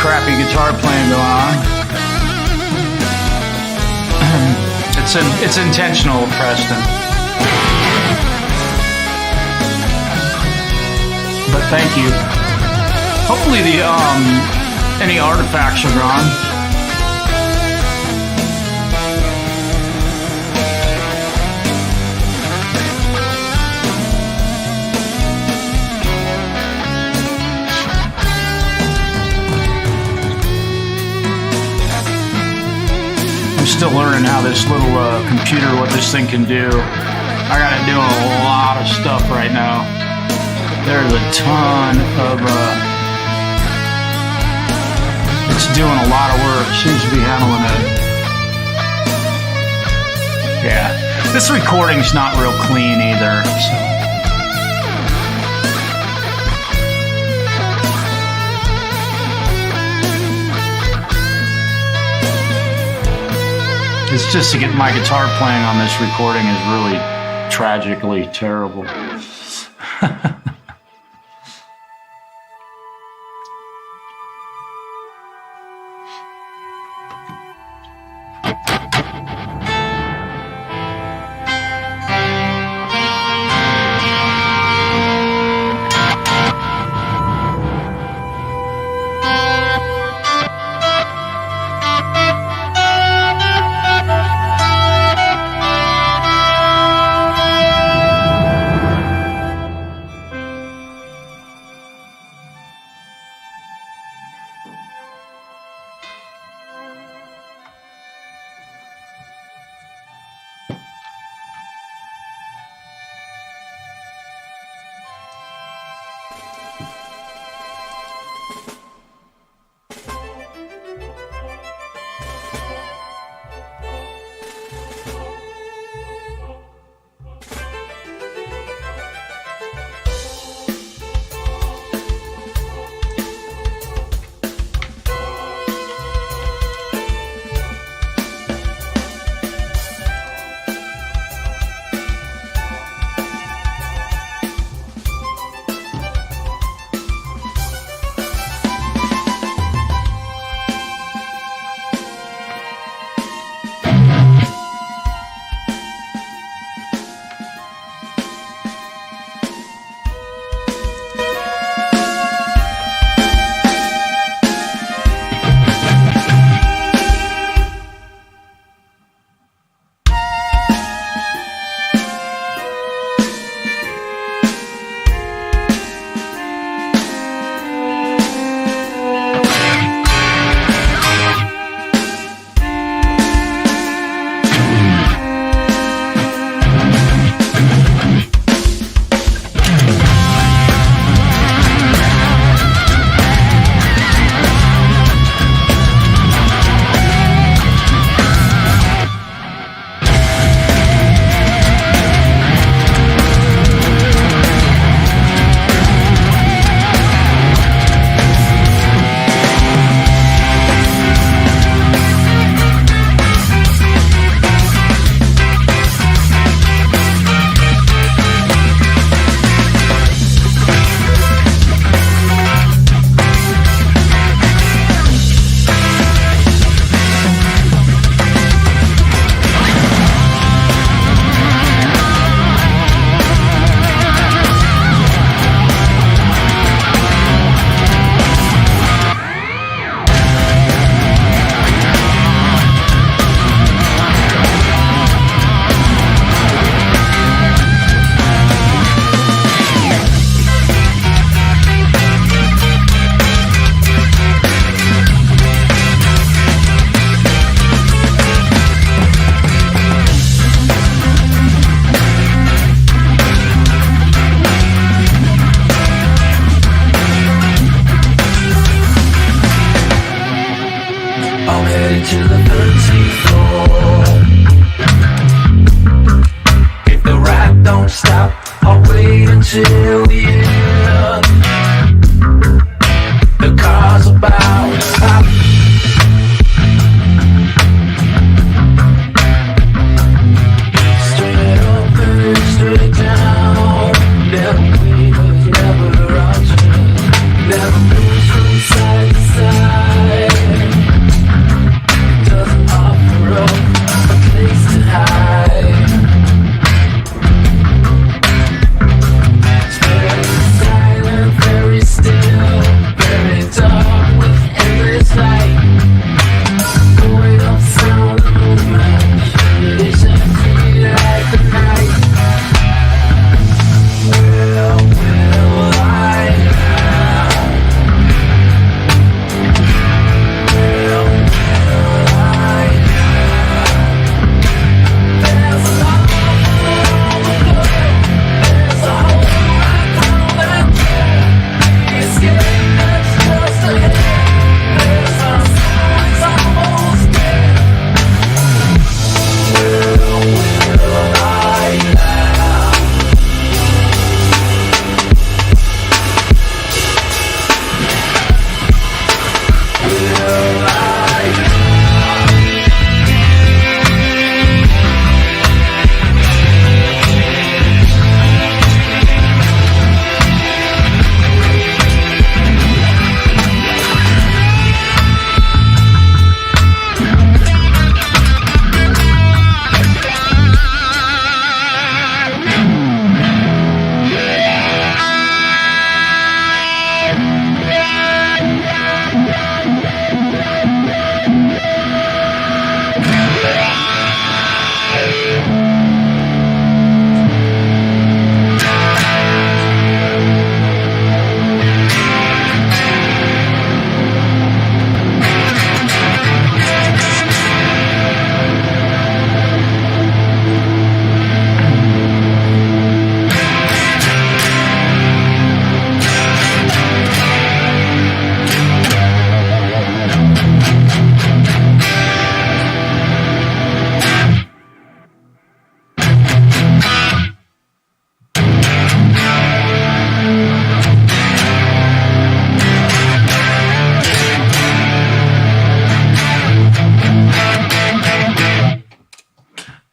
crappy guitar playing going on. It's intentional, Preston. But thank you. Hopefully the any artifacts are gone. I'm still learning how this little computer, what this thing can do. I got it doing a lot of stuff right now. There's a ton of, it's doing a lot of work. Seems to be handling it. Yeah, this recording's not real clean either, so. It's just to get my guitar playing on this recording is really tragically terrible. to the 13th floor. If the rap don't stop, I'll wait until the end. The car's about to stop. Straight up and straight down. Never wavers, never rushes. Never moves from side to side. Doesn't offer up a place to hide. It's very silent, very still, very dark with endless light. Going up sound and movement, it's empty like the night. Where will I now? Where will I now? There's a lot on the floor. There's a hole right through that door. The escape that's just ahead. There's some signs almost dead. Where will I now? Will I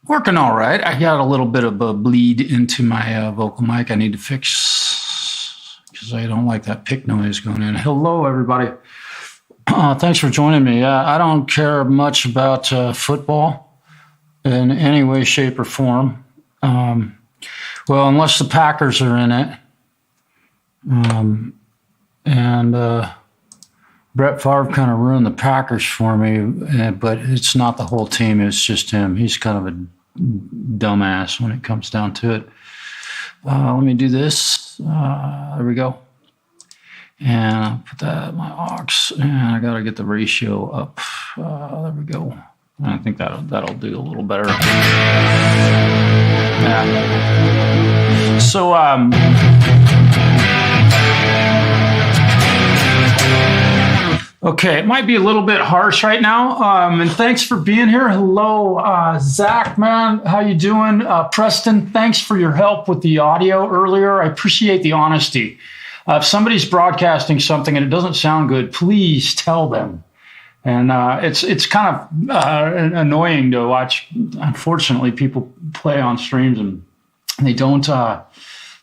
Working all right. I got a little bit of a bleed into my vocal mic I need to fix because I don't like that pick noise going in. Hello, everybody. Thanks for joining me. I don't care much about football in any way, shape, or form. Well, unless the Packers are in it. And Brett Favre kind of ruined the Packers for me, but it's not the whole team. It's just him. He's kind of a dumbass when it comes down to it. Let me do this. There we go. And I'll put that in my aux, and I got to get the ratio up. There we go. And I think that'll do a little better. Yeah. So, okay, it might be a little bit harsh right now, and thanks for being here. Hello, Zach, man, how you doing? Preston, thanks for your help with the audio earlier. I appreciate the honesty. If somebody's broadcasting something and it doesn't sound good, please tell them. And it's kind of annoying to watch. Unfortunately, people play on streams and they don't.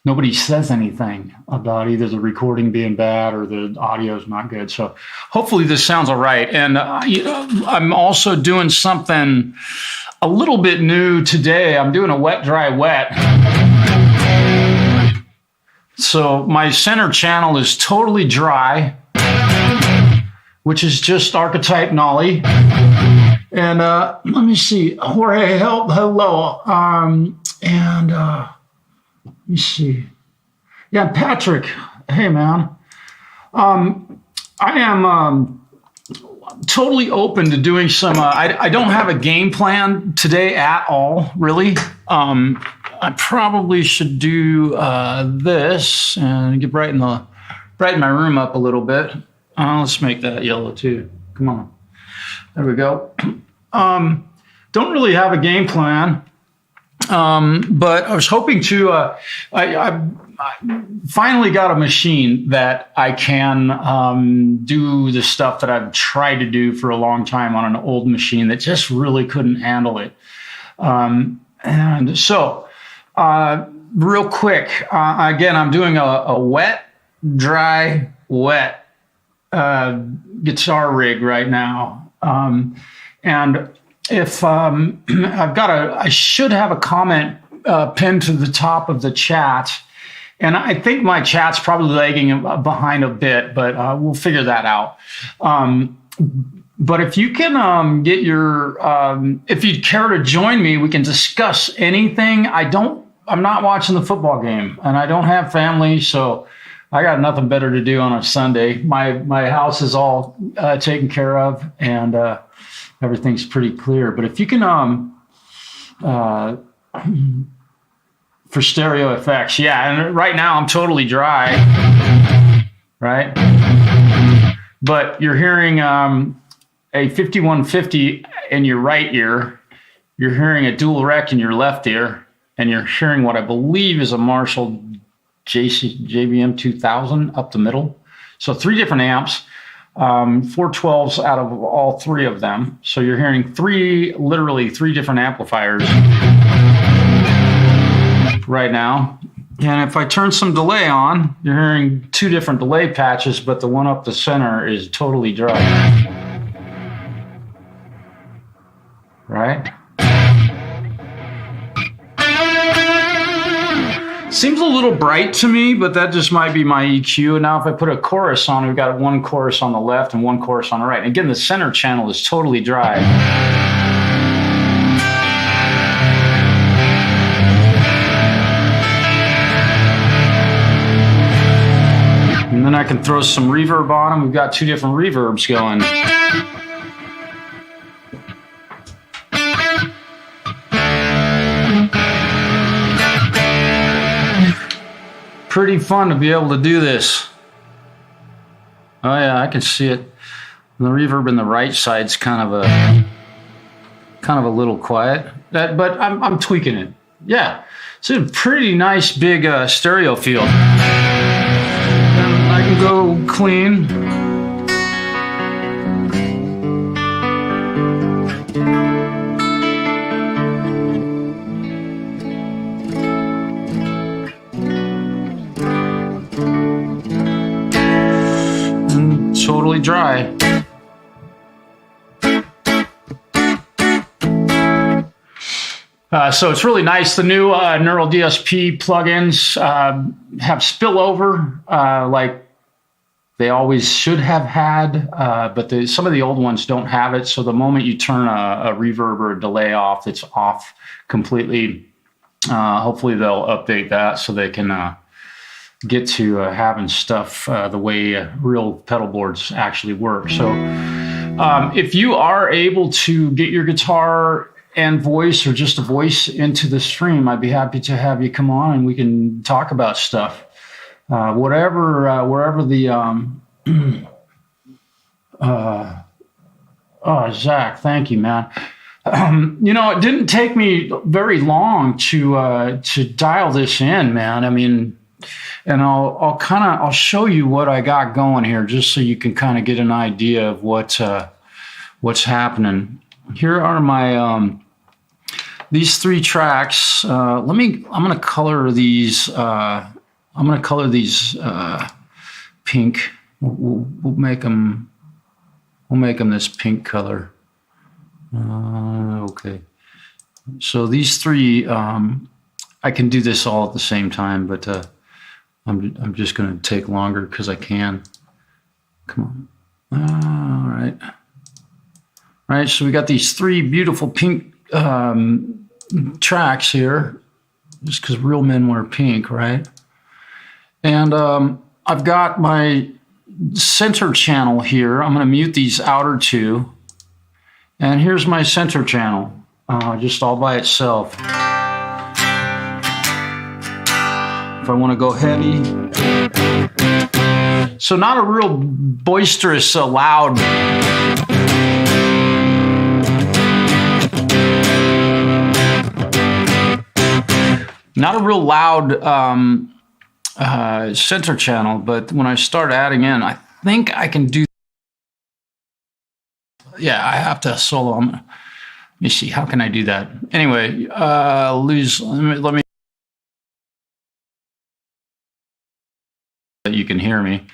Nobody says anything about either the recording being bad or the audio is not good. So hopefully this sounds all right. And I'm also doing something a little bit new today. I'm doing a wet, dry, wet. So my center channel is totally dry, which is just archetype Nolly. And let me see, Jorge, hello. Let me see. Yeah, Patrick. Hey, man. I am totally open to doing some. I don't have a game plan today at all, really. I probably should do this and get brighten my room up a little bit. Let's make that yellow too. Come on. There we go. Don't really have a game plan, but I was hoping to. I finally got a machine that I can do the stuff that I've tried to do for a long time on an old machine that just really couldn't handle it. And so, real quick, again, I'm doing a wet, dry, wet guitar rig right now. And if I should have a comment pinned to the top of the chat. And I think my chat's probably lagging behind a bit, but we'll figure that out. But if you can get your, if you'd care to join me, we can discuss anything. I'm not watching the football game, and I don't have family, so I got nothing better to do on a Sunday. My house is all taken care of, and everything's pretty clear. But if you can, for stereo effects, yeah. And right now I'm totally dry, right? But you're hearing a 5150 in your right ear. You're hearing a dual rec in your left ear, and you're hearing what I believe is a Marshall JBM 2000 up the middle. So 3 different amps, 412s out of all 3 of them. So you're hearing literally three different amplifiers right now. And if I turn some delay on, you're hearing 2 different delay patches, but the one up the center is totally dry. Right? Seems a little bright to me, but that just might be my EQ. And now if I put a chorus on, we've got 1 chorus on the left and 1 chorus on the right. And again, the center channel is totally dry. And then I can throw some reverb on them. We've got 2 different reverbs going. Pretty fun to be able to do this. Oh yeah, I can see it. The reverb in the right side's kind of a little quiet. But I'm tweaking it. Yeah, it's a pretty nice big stereo field. And I can go clean. Totally dry. So it's really nice. The new Neural DSP plugins have spillover like they always should have had, but some of the old ones don't have it. So the moment you turn a reverb or a delay off, it's off completely. Hopefully they'll update that so they can get to having stuff the way real pedal boards actually work. So if you are able to get your guitar and voice or just a voice into the stream, I'd be happy to have you come on and we can talk about stuff. Wherever the Zach, thank you, man. It didn't take me very long to dial this in, man. I mean, and I'll show you what I got going here, just so you can kind of get an idea of what's happening. Here are my these 3 tracks. I'm gonna color these. I'm gonna color these pink. We'll make them this pink color. Okay. So these 3, I can do this all at the same time, but I'm just going to take longer because I can. Come on. All right. All right. So we got these 3 beautiful pink tracks here, just because real men wear pink, right? And I've got my center channel here. I'm going to mute these outer 2. And here's my center channel, just all by itself. If I want to go heavy. So not a real boisterous, loud Not a real loud center channel, but when I start adding in, I think I can do. Yeah, I have to solo. Let me see. How can I do that? Anyway, let me that you can hear me.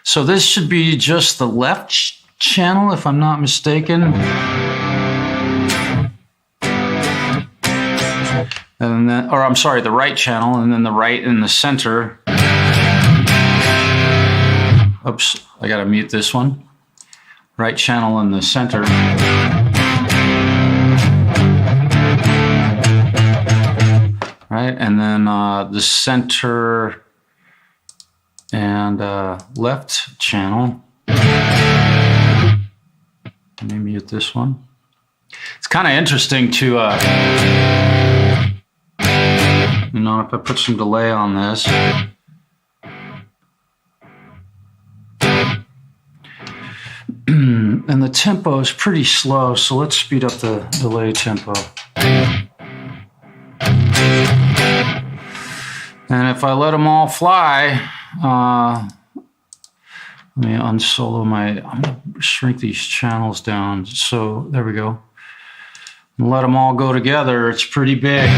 So this should be just the left channel, if I'm not mistaken. And then, or I'm sorry, the right channel, and then the right in the center. Oops, I gotta mute this one. Right channel in the center. Right, and then the center and left channel. Let me mute this one. It's kind of interesting to, you know, if I put some delay on this. And the tempo is pretty slow, so let's speed up the delay tempo. And if I let them all fly, let me unsolo I'm gonna shrink these channels down. So there we go. And let them all go together. It's pretty big.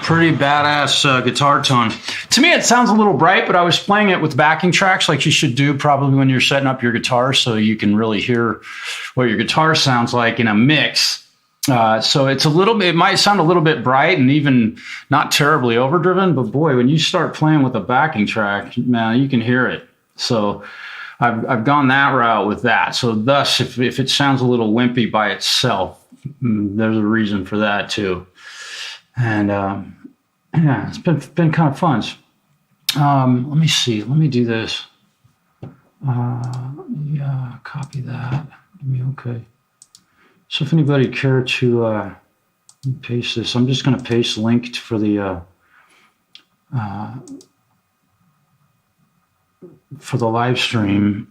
Pretty badass guitar tone. To me, it sounds a little bright, but I was playing it with backing tracks like you should do probably when you're setting up your guitar so you can really hear what your guitar sounds like in a mix. So it's it might sound a little bit bright and even not terribly overdriven, but boy, when you start playing with a backing track, man, you can hear it. So I've gone that route with that. So thus, if it sounds a little wimpy by itself, there's a reason for that too. And yeah, it's been kind of fun. Let me see. Let me do this. Yeah, copy that. Give me okay. So if anybody care to paste this, I'm just going to paste link for the live stream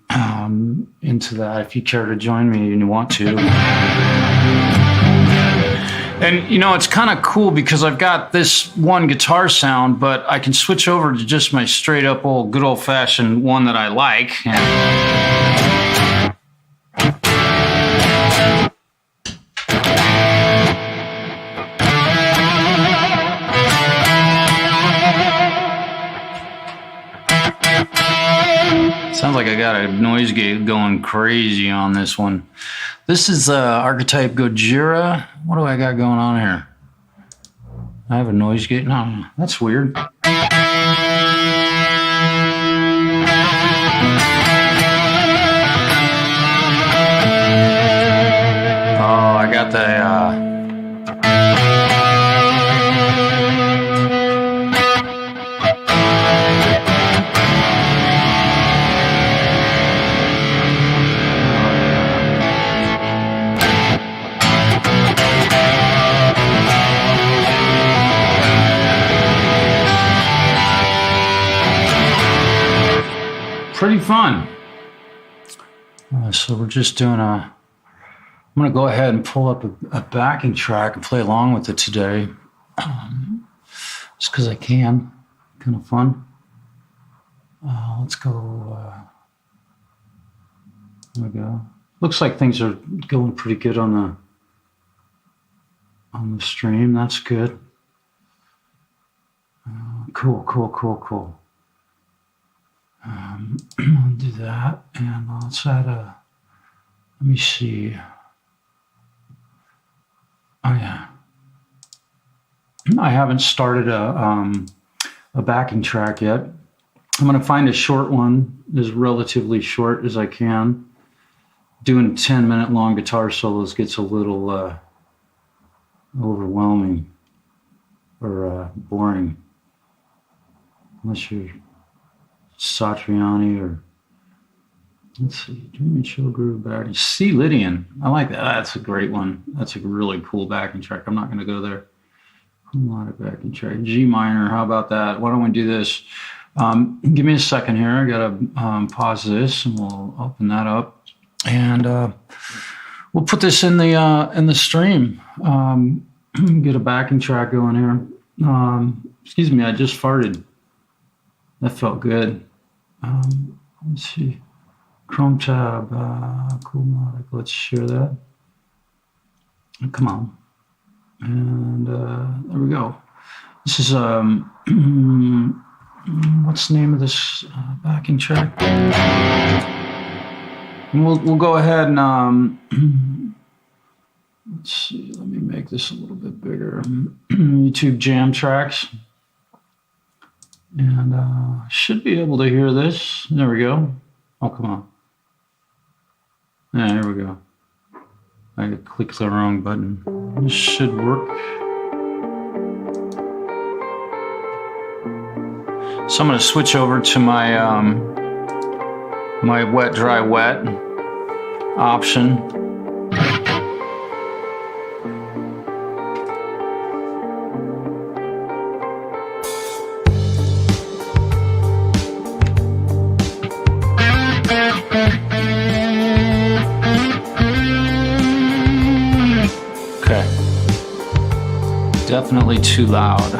into that. If you care to join me and you want to. And, you know, it's kind of cool because I've got this one guitar sound, but I can switch over to just my straight up old good old fashioned one that I like. Sounds like I got a noise gate going crazy on this one. This is Archetype Gojira. What do I got going on here? I have a noise gate. No, that's weird. Oh, I got the... pretty fun. So we're just doing I'm going to go ahead and pull up a backing track and play along with it today. Just because I can. Kind of fun. Let's go. There we go. Looks like things are going pretty good on the stream. That's good. Cool. I'll do that, and let's add let me see. Oh yeah, I haven't started a backing track yet. I'm going to find a short one, as relatively short as I can. Doing 10-minute long guitar solos gets a little overwhelming or boring. unless you're Satriani or, let's see, Dreamy Chill Groove backing. C. Lydian. I like that. That's a great one. That's a really cool backing track. I'm not going to go there. Harmonic backing track. G minor. How about that? Why don't we do this? Give me a second here. I got to pause this and we'll open that up. And we'll put this in the stream. Get a backing track going here. Excuse me, I just farted. That felt good. Let's see. Chrome tab, cool melodic. Let's share that. Come on. And there we go. This is what's the name of this backing track? And we'll go ahead and let's see. Let me make this a little bit bigger. YouTube Jam Tracks. And should be able to hear this. There we go. Oh, come on. Yeah, here we go. I clicked the wrong button. This should work. So I'm going to switch over to my my wet, dry, wet option. Definitely too loud.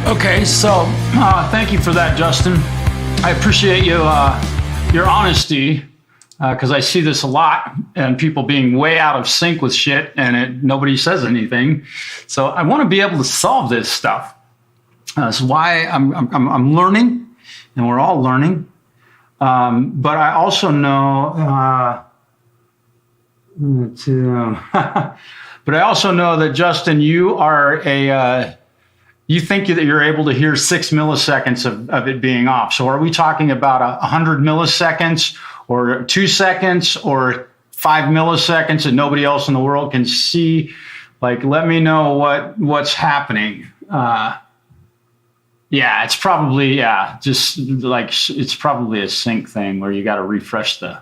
Okay, so thank you for that, Justin. I appreciate you your honesty because I see this a lot and people being way out of sync with shit and nobody says anything. So I want to be able to solve this stuff. That's why I'm learning, and we're all learning. But I also know. But I also know that Justin, you are you think that you're able to hear 6 milliseconds of it being off. So are we talking about 100 milliseconds or 2 seconds or 5 milliseconds that nobody else in the world can see? Like, let me know what's happening. Yeah, it's probably, just like, it's probably a sync thing where you got to refresh you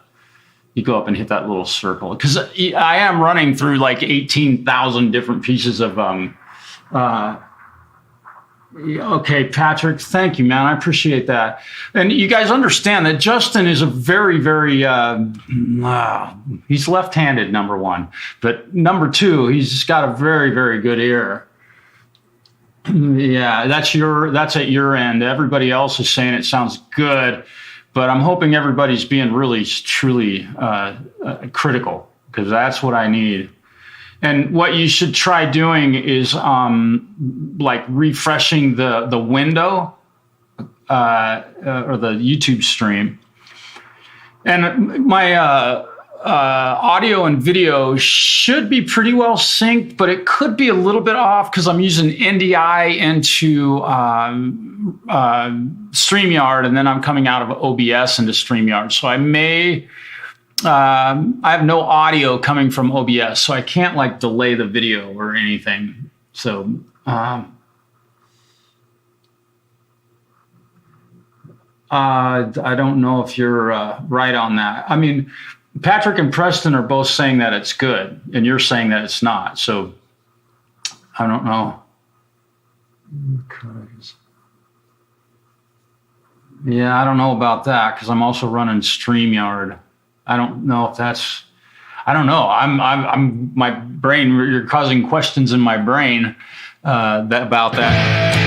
go up and hit that little circle. Because I am running through like 18,000 different pieces of, okay, Patrick, thank you, man. I appreciate that. And you guys understand that Justin is a very, very, he's left-handed, number one. But number two, he's got a very, very good ear. Yeah, that's at your end. Everybody else is saying it sounds good. But I'm hoping everybody's being really, truly critical, because that's what I need. And what you should try doing is like refreshing the window or the YouTube stream. And my audio and video should be pretty well synced, but it could be a little bit off because I'm using NDI into StreamYard, and then I'm coming out of OBS into StreamYard. So I have no audio coming from OBS, so I can't like delay the video or anything. So I don't know if you're right on that. I mean, Patrick and Preston are both saying that it's good, and you're saying that it's not. So I don't know. Yeah, I don't know about that because I'm also running StreamYard. I don't know if that's. I don't know. I'm my brain. You're causing questions in my brain about that.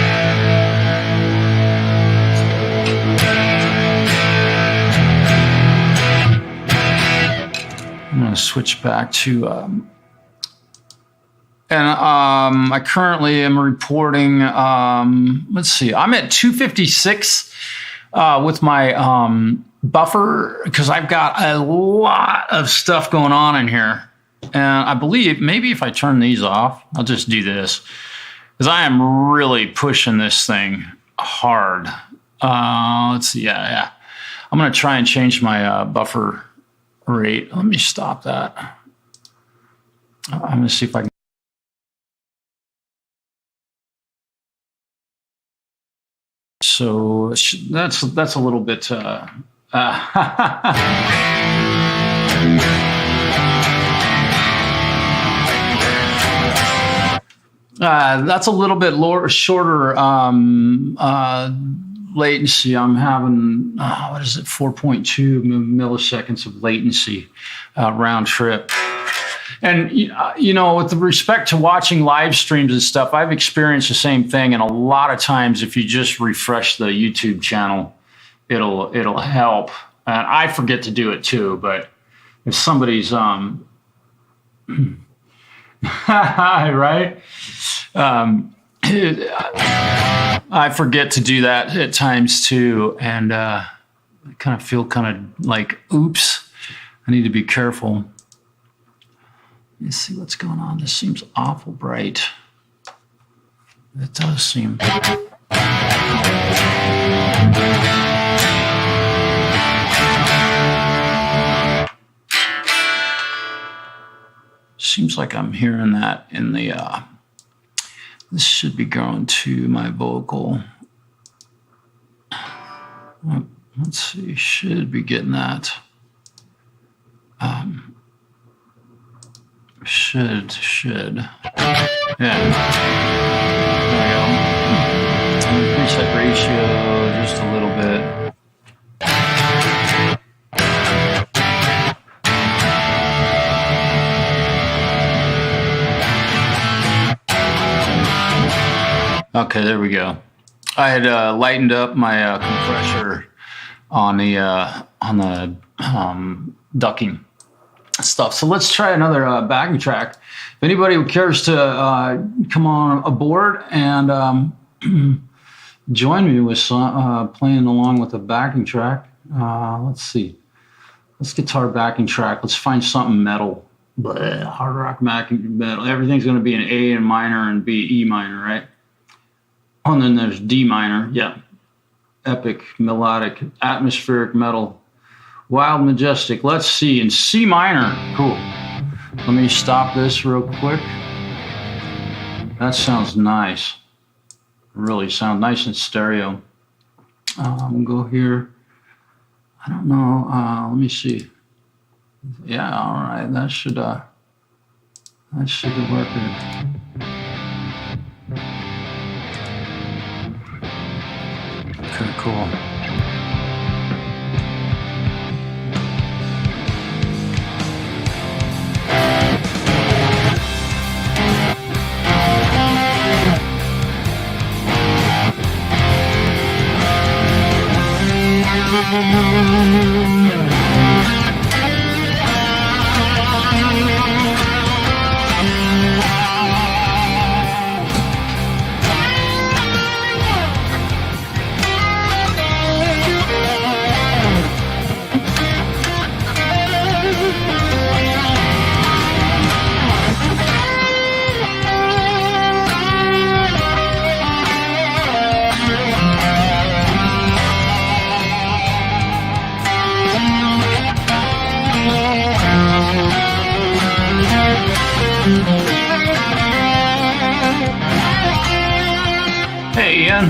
I'm going to switch back to, I currently am reporting, let's see, I'm at 256 with my buffer because I've got a lot of stuff going on in here. And I believe maybe if I turn these off, I'll just do this because I am really pushing this thing hard. Let's see, yeah. I'm going to try and change my buffer rate. Let me stop that. I'm going to see if I can. So that's a little bit. That's a little bit shorter latency. I'm having, what is it, 4.2 milliseconds of latency round trip. And, you know, with respect to watching live streams and stuff, I've experienced the same thing. And a lot of times, if you just refresh the YouTube channel, it'll help. And I forget to do it too, but if somebody's, right? I forget to do that at times too, and I kind of feel like, oops, I need to be careful. Let's see what's going on. This seems awful bright. It does seem. Seems like I'm hearing that in the, this should be going to my vocal. Let's see, should be getting that. Should. Yeah. There we go. Preset ratio just a little bit. Okay, there we go. I had lightened up my compressor on the ducking stuff. So let's try another backing track. If anybody cares to come on aboard and join me with playing along with the backing track. Let's see. Let's guitar backing track. Let's find something metal. Bleh, hard rock backing metal. Everything's going to be an A in minor and B E minor, right? Oh, and then there's D minor. Yeah. Epic, melodic, atmospheric metal. Wild, majestic. Let's see. In C minor. Cool. Let me stop this real quick. That sounds nice. Really sounds nice in stereo. We'll go here. I don't know. Let me see. Yeah, all right. That should work. Okay, cool. Hey, Ian.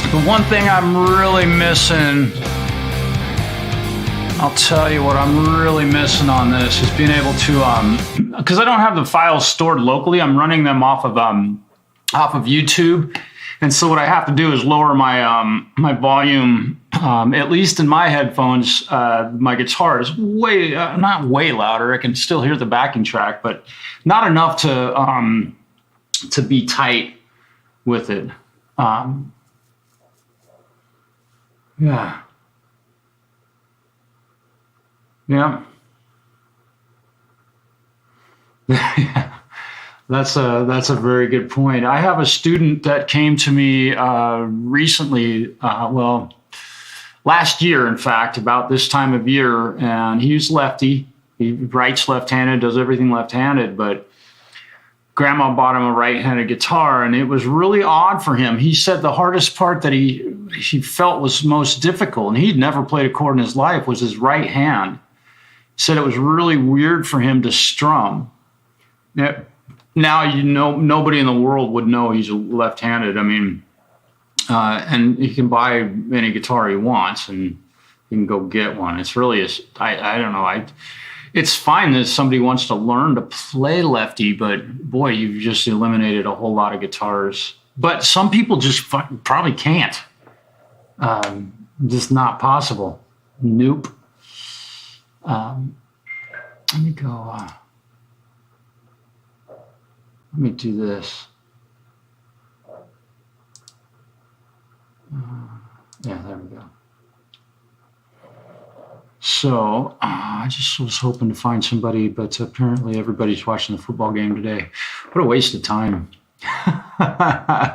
The one thing I'm really missing, I'll tell you what I'm really missing on this is being able to, because I don't have the files stored locally, I'm running them off of YouTube. And so what I have to do is lower my my volume, at least in my headphones. My guitar is way, not way louder. I can still hear the backing track, but not enough to be tight with it. Yeah. Yeah. That's a very good point. I have a student that came to me recently, last year, in fact, about this time of year, and he's lefty, He writes left-handed, does everything left-handed, but Grandma bought him a right-handed guitar, and it was really odd for him. He said the hardest part that he felt was most difficult, and he'd never played a chord in his life, was his right hand. He said it was really weird for him to strum. Now, you know, nobody in the world would know he's left-handed. I mean, and he can buy any guitar he wants, and you can go get one. It's really, I don't know. It's fine that somebody wants to learn to play lefty, but boy, you've just eliminated a whole lot of guitars. But some people just probably can't. Just not possible. Nope. Let me go. Let me do this. Yeah, there we go. So I just was hoping to find somebody, but apparently everybody's watching the football game today. What a waste of time.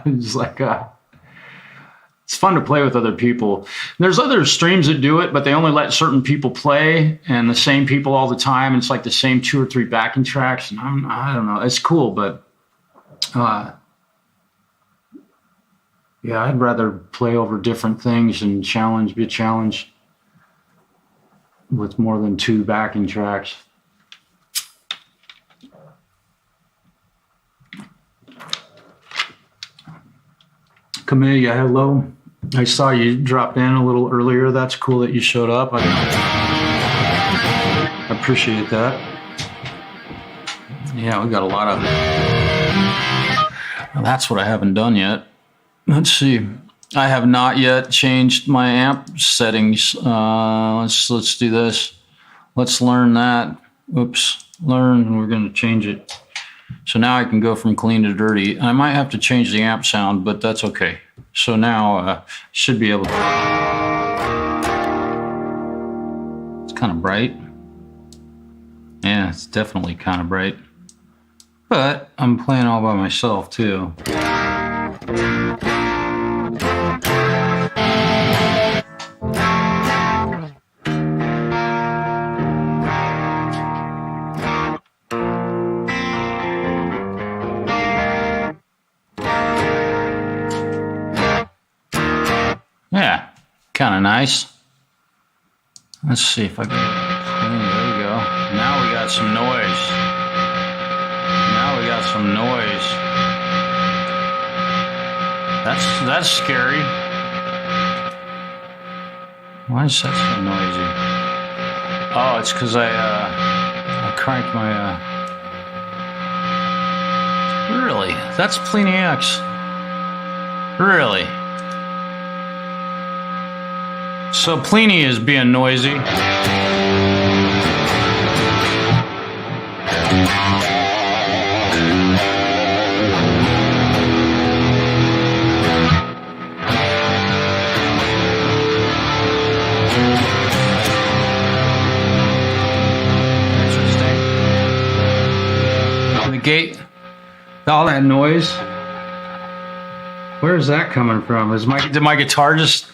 It's like, it's fun to play with other people. There's other streams that do it, but they only let certain people play and the same people all the time. It's like the same 2 or 3 backing tracks. And I don't know. It's cool, but yeah, I'd rather play over different things and be challenged with more than 2 backing tracks. Camellia, hello. I saw you dropped in a little earlier. That's cool that you showed up. I appreciate that. Yeah, we got a lot of... Well, that's what I haven't done yet. Let's see. I have not yet changed my amp settings. Let's do this. Let's learn that. Oops, learn, and we're going to change it. So now I can go from clean to dirty. I might have to change the amp sound, but that's okay. So now should be able to. It's kind of bright. Yeah, it's definitely kind of bright. But I'm playing all by myself too. Yeah, kind of nice. Let's see if I can. There we go. Now we got some noise. That's scary. Why is that so noisy? Oh, it's because I cranked my. Really? That's Plini X. Really? So Plini is being noisy. Interesting. The gate, all that noise. Where is that coming from? Did my guitar just?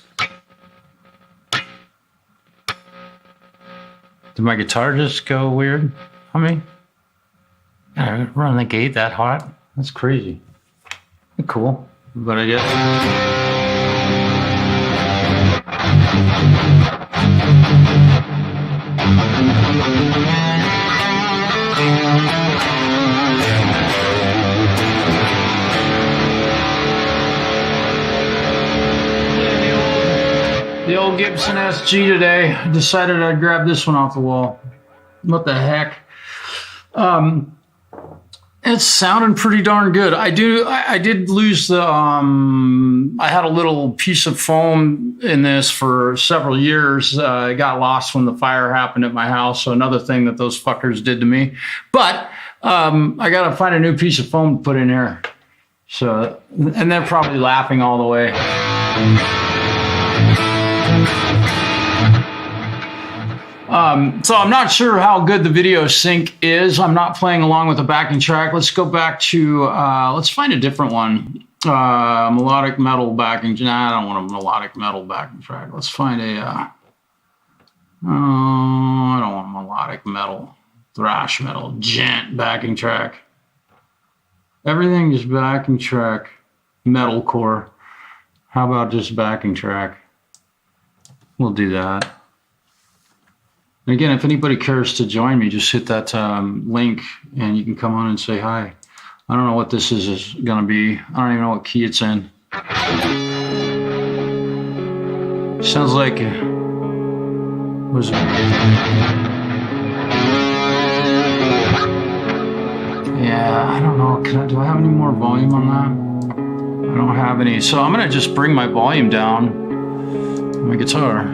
Did my guitar just go weird on me? I run the gate that hot? That's crazy. Cool. But I guess. The old Gibson SG today. I decided I'd grab this one off the wall. What the heck? It's sounding pretty darn good. I did lose the, I had a little piece of foam in this for several years. It got lost when the fire happened at my house. So another thing that those fuckers did to me. But I got to find a new piece of foam to put in here. So, and they're probably laughing all the way. So I'm not sure how good the video sync is. I'm not playing along with the backing track. Let's go back to, let's find a different one. Melodic metal backing. Nah, I don't want a melodic metal backing track. Let's find a, I don't want melodic metal. thrash metal, gent backing track. Everything is backing track, metalcore. How about just backing track? We'll do that. And again, if anybody cares to join me, just hit that link and you can come on and say hi. I don't know what this is going to be. I don't even know what key it's in. Sounds like was yeah, I don't know. Do I have any more volume on that? I don't have any. So I'm going to just bring my volume down on my guitar,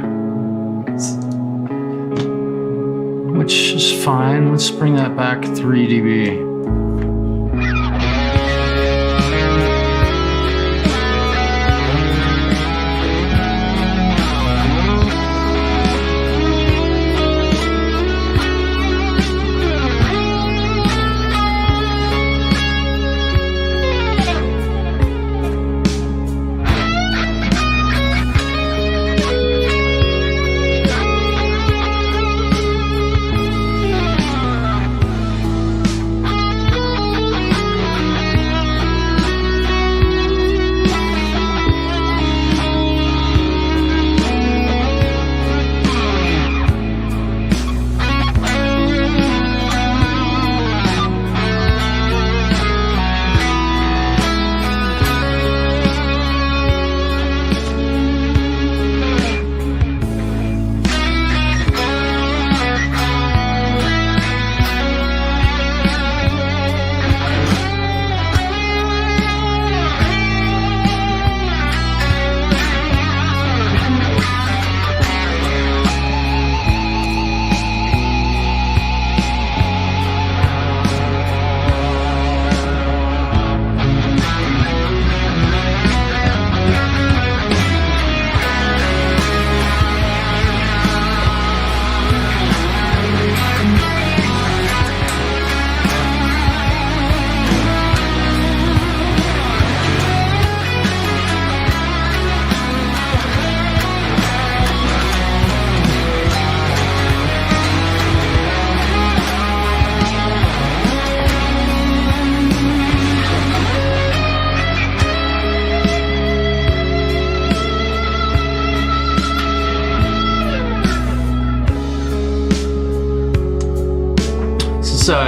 which is fine. Let's bring that back 3 dB.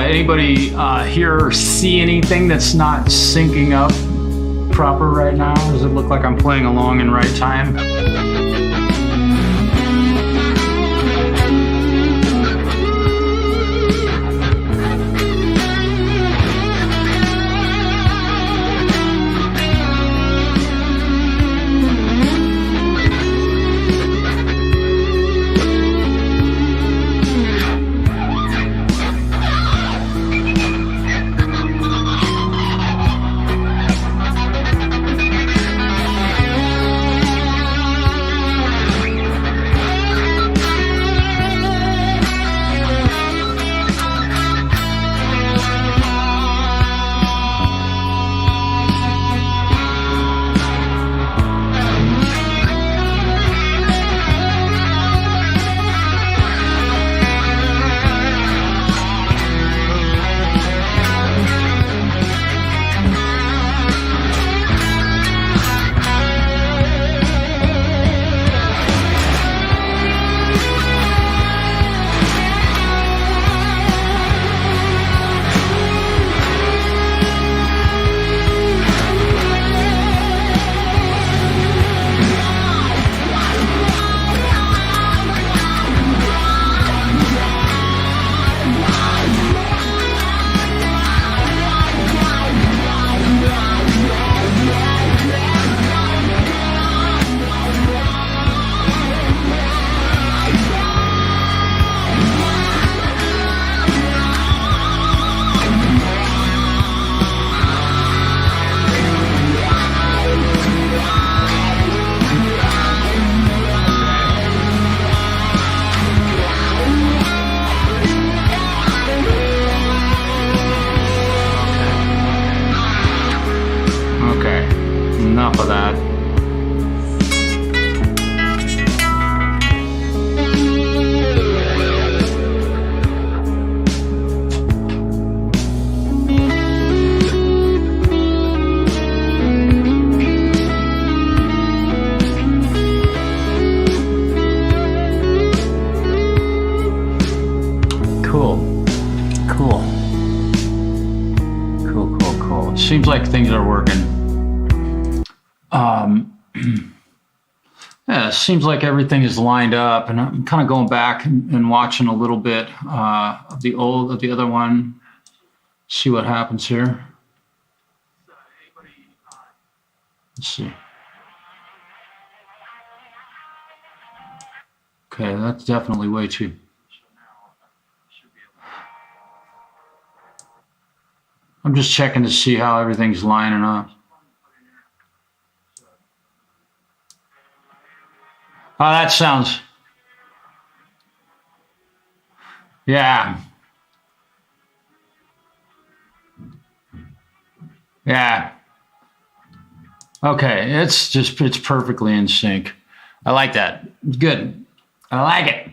Anybody here see anything that's not syncing up proper right now? Does it look like I'm playing along in right time? cool. Cool. Cool, cool, cool. It seems like things are working. Yeah, it seems like everything is lined up, and I'm kind of going back and watching a little bit of the other one. See what happens here. Let's see. Okay, that's definitely way too. I'm just checking to see how everything's lining up. Oh, that sounds. Yeah. Yeah. Okay, it's perfectly in sync. I like that. It's good. I like it.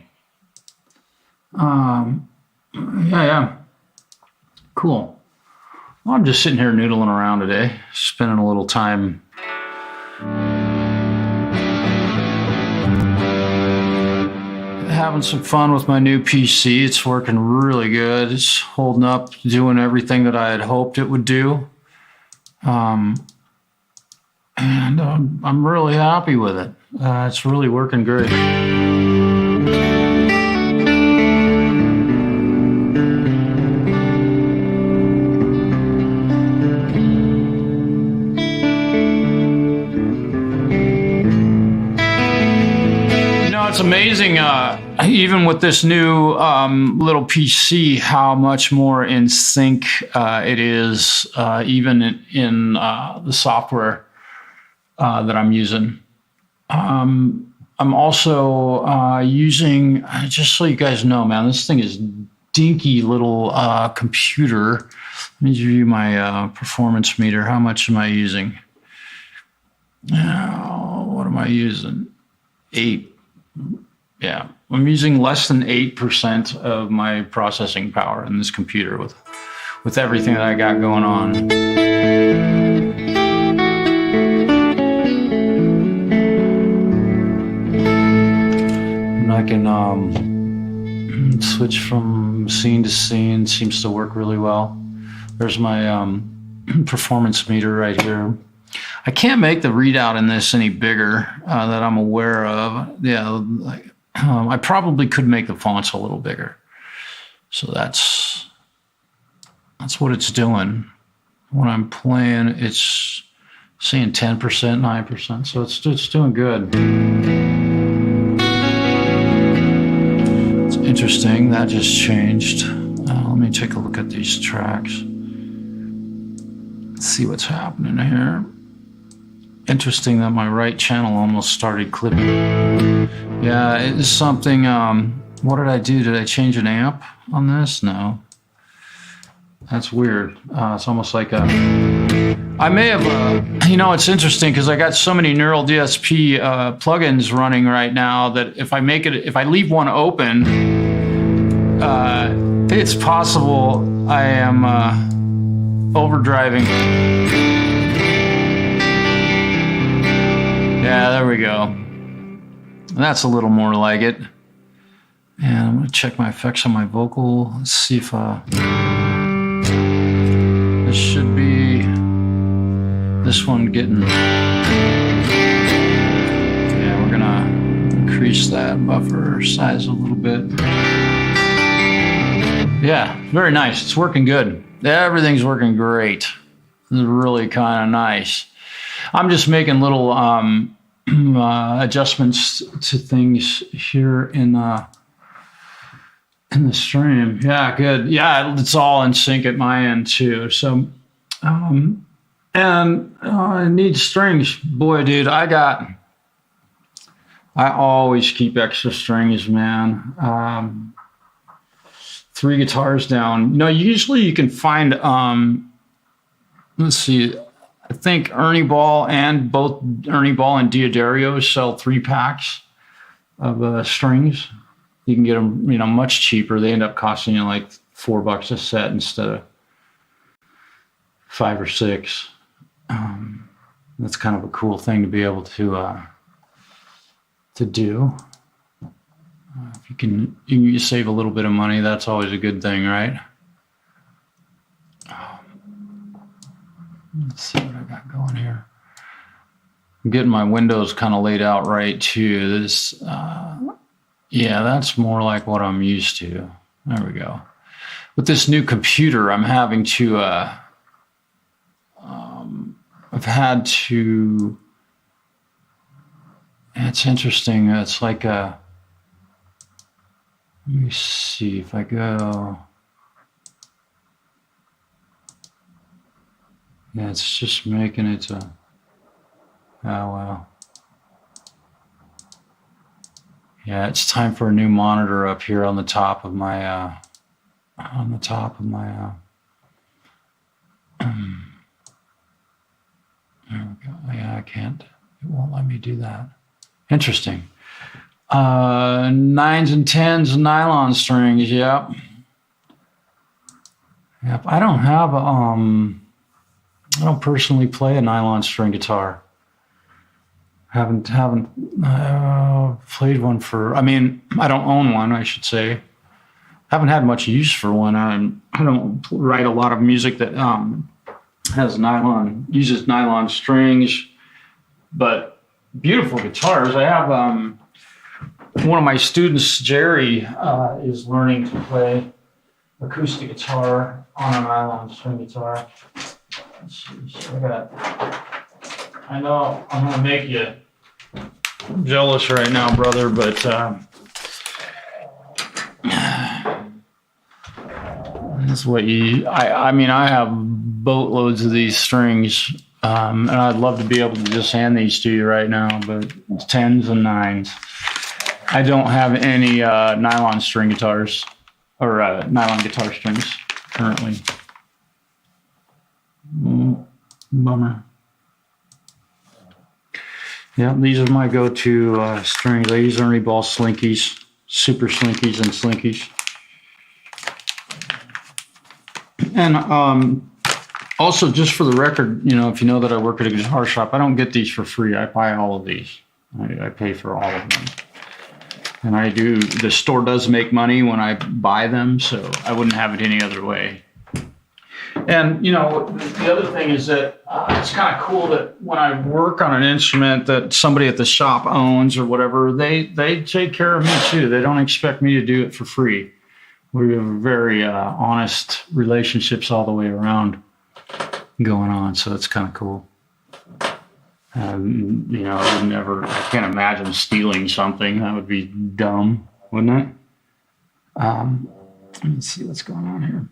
Yeah. Cool. Well, I'm just sitting here noodling around today, spending a little time having some fun with my new PC. It's working really good. It's holding up, doing everything that I had hoped it would do. And I'm really happy with it. It's really working great. It's amazing, even with this new little PC, how much more in sync it is, even in the software that I'm using. I'm also using, just so you guys know, man, this thing is dinky little computer. Let me give you my performance meter. How much am I using? What am I using? 8. Yeah, I'm using less than 8% of my processing power in this computer with everything that I got going on. And I can switch from scene to scene. Seems to work really well. There's my performance meter right here. I can't make the readout in this any bigger that I'm aware of. Yeah, I probably could make the fonts a little bigger. So that's what it's doing. When I'm playing, it's saying 10%, 9%. So it's doing good. It's interesting. That just changed. Let me take a look at these tracks. Let's see what's happening here. Interesting that my right channel almost started clipping. Yeah, it's something. What did I do? Did I change an amp on this? No. That's weird. It's almost like I may have, it's interesting because I got so many Neural DSP plugins running right now that if I leave one open, it's possible I am overdriving. Yeah, there we go. That's a little more like it. And I'm going to check my effects on my vocal. Let's see if this should be this one getting. Yeah, we're going to increase that buffer size a little bit. Yeah, very nice. It's working good. Everything's working great. This is really kind of nice. I'm just making little adjustments to things here in the stream. Yeah, good. Yeah, it's all in sync at my end too. So, I need strings. Boy, dude, I always keep extra strings, man. 3 guitars down. Usually you can find, let's see, I think both Ernie Ball and Diodario sell 3 packs of strings. You can get them, much cheaper. They end up costing you like $4 a set instead of 5 or 6. That's kind of a cool thing to be able to do. If you save a little bit of money, that's always a good thing, right? Let's see what I got going here. I'm getting my windows kind of laid out right too. This, yeah, that's more like what I'm used to. There we go. With this new computer, I'm having to, I've had to, it's interesting. It's like let me see if I go. Yeah, it's just making it oh well. Yeah, it's time for a new monitor up here on the top of my there we go. Yeah, I can't. It won't let me do that. Interesting. 9s and 10s nylon strings. Yep. I don't have I don't personally play a nylon string guitar. Haven't played one for. I mean, I don't own one, I should say. Haven't had much use for one. I don't write a lot of music that uses nylon strings, but beautiful guitars. I have one of my students, Jerry, is learning to play acoustic guitar on a nylon string guitar. Let's see. So I know I'm gonna make you jealous right now, brother, but this is what I mean, I have boatloads of these strings, and I'd love to be able to just hand these to you right now, but it's 10s and 9s. I don't have any nylon string guitars or nylon guitar strings currently. Bummer. Yeah, these are my go-to strings. I use Ernie Ball Slinkies, Super Slinkies and Slinkies. And also, just for the record, if you know that I work at a guitar shop, I don't get these for free. I buy all of these. I pay for all of them. And the store does make money when I buy them, so I wouldn't have it any other way. And, the other thing is that it's kind of cool that when I work on an instrument that somebody at the shop owns or whatever, they take care of me too. They don't expect me to do it for free. We have very honest relationships all the way around going on, so it's kind of cool. I can't imagine stealing something. That would be dumb, wouldn't it? Let me see what's going on here.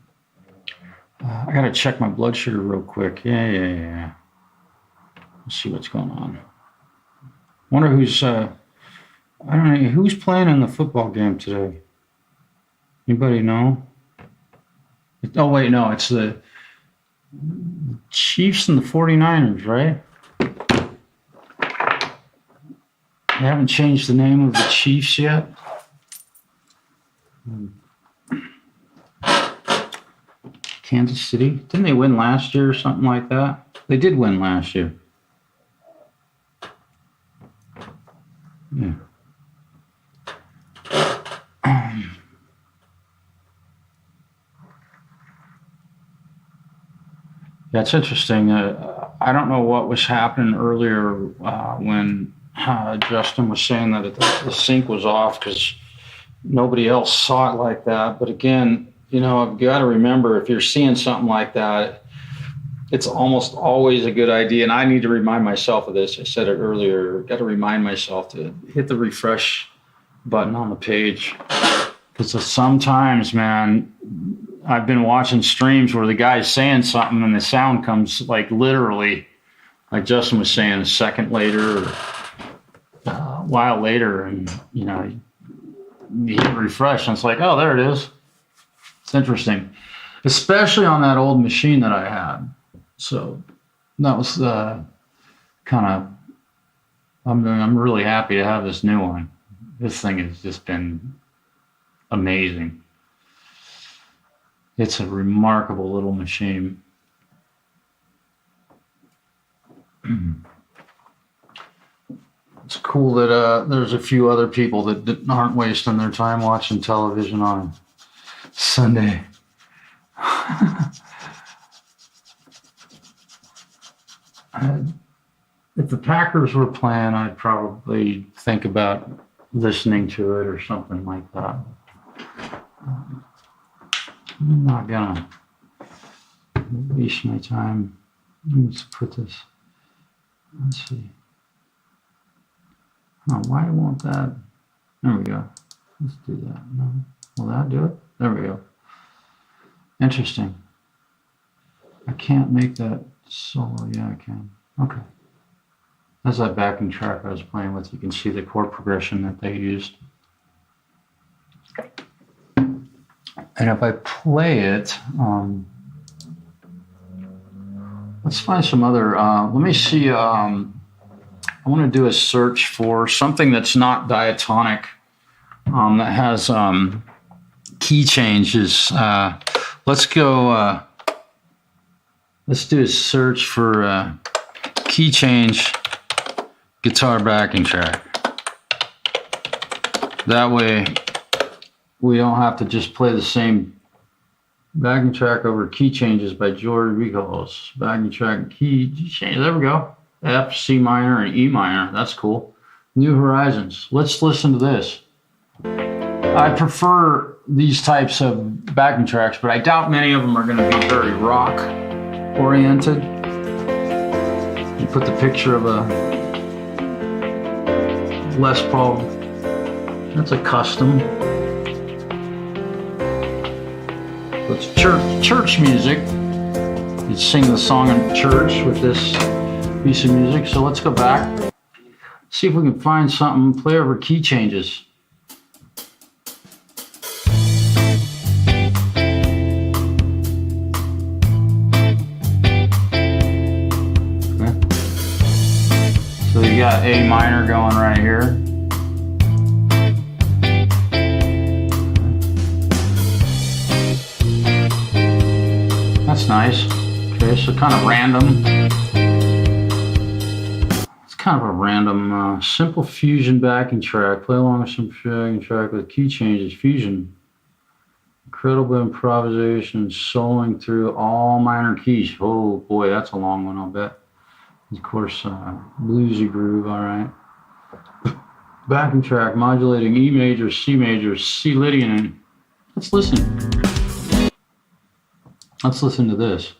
I got to check my blood sugar real quick. Yeah. Let's see what's going on. Wonder who's, I don't know, who's playing in the football game today? Anybody know? Oh, wait, no, it's the Chiefs and the 49ers, right? They haven't changed the name of the Chiefs yet. Kansas City? Didn't they win last year or something like that? They did win last year. Yeah. Yeah, it's interesting. I don't know what was happening earlier when Justin was saying that the sync was off because nobody else saw it like that. But again, I've got to remember, if you're seeing something like that, it's almost always a good idea. And I need to remind myself of this. I said it earlier. Got to remind myself to hit the refresh button on the page. Because sometimes, man, I've been watching streams where the guy's saying something and the sound comes like literally, like Justin was saying, a second later or a while later. And, you hit refresh and it's like, oh, there it is. It's interesting, especially on that old machine that I had. So that was I'm really happy to have this new one. This thing has just been amazing. It's a remarkable little machine. It's cool that there's a few other people that aren't wasting their time watching television on Sunday. If the Packers were playing, I'd probably think about listening to it or something like that. I'm not gonna waste my time. Let's put this. Let's see. Oh, why won't that? There we go. Let's do that. No. Will that do it? There we go. Interesting. I can't make that solo. Yeah, I can. Okay. That's that backing track I was playing with. You can see the chord progression that they used. And if I play it, let's find some other, let me see, I want to do a search for something that's not diatonic, that has key changes. Let's go, let's do a search for key change guitar backing track. That way we don't have to just play the same backing track over key changes by George Rico's. Backing track key change. There we go. F, C minor, and E minor. That's cool. New Horizons. Let's listen to this. I prefer these types of backing tracks, but I doubt many of them are going to be very rock oriented. You put the picture of a Les Paul. That's a custom. It's church music. You'd sing the song in church with this piece of music. So let's go back. See if we can find something. Play over key changes. Okay. So you got A minor going right here. That's nice. Okay, so kind of random. It's kind of a random, simple fusion backing track. Play along with some backing track with key changes. Fusion. Incredible improvisation, soloing through all minor keys. Oh boy, that's a long one, I'll bet. Of course, bluesy groove, all right. Backing track, modulating E major, C major, C Lydian. Let's listen. Let's listen to this.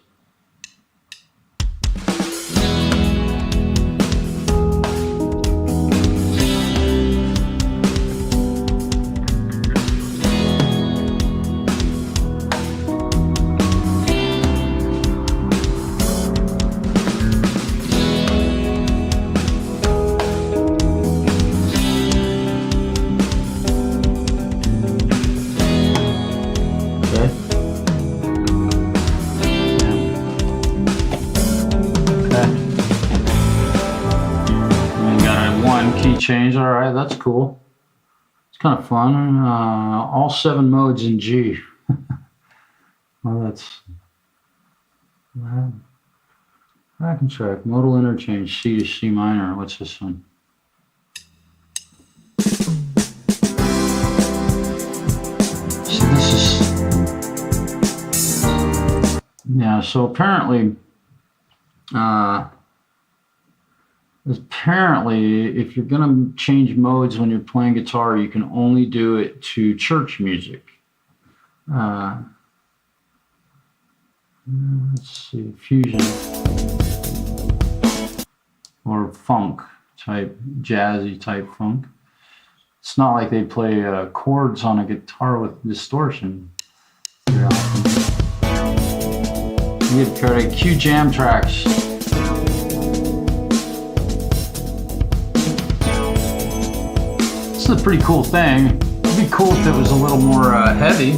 Change, all right, that's cool. It's kind of fun. All 7 modes in G. Well, that's backing track, modal interchange, C to C minor. What's this one? So this is, yeah. So apparently, if you're going to change modes when you're playing guitar, you can only do it to church music. Let's see, fusion or funk type, jazzy type funk. It's not like they play chords on a guitar with distortion very often. You get to cue jam tracks. This is a pretty cool thing. It'd be cool if it was a little more heavy.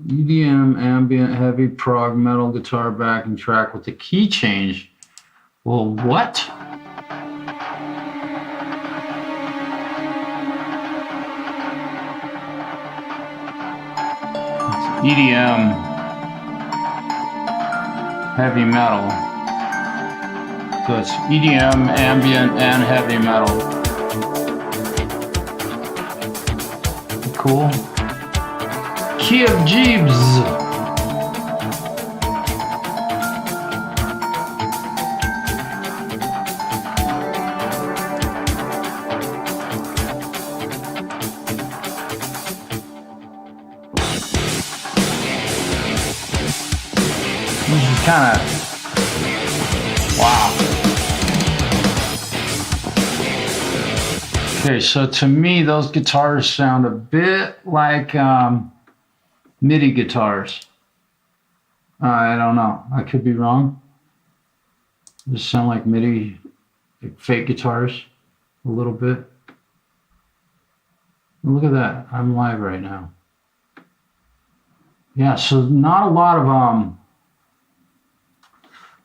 EDM, ambient, heavy, prog, metal, guitar backing track with the key change. Well, what? EDM, heavy metal. So it's EDM, ambient, and heavy metal. Cool. Kiev Jeeves. Kind of wow. Okay, so to me, those guitars sound a bit like MIDI guitars. I don't know. I could be wrong. They sound like MIDI, like fake guitars, a little bit. Look at that. I'm live right now. Yeah, so not a lot of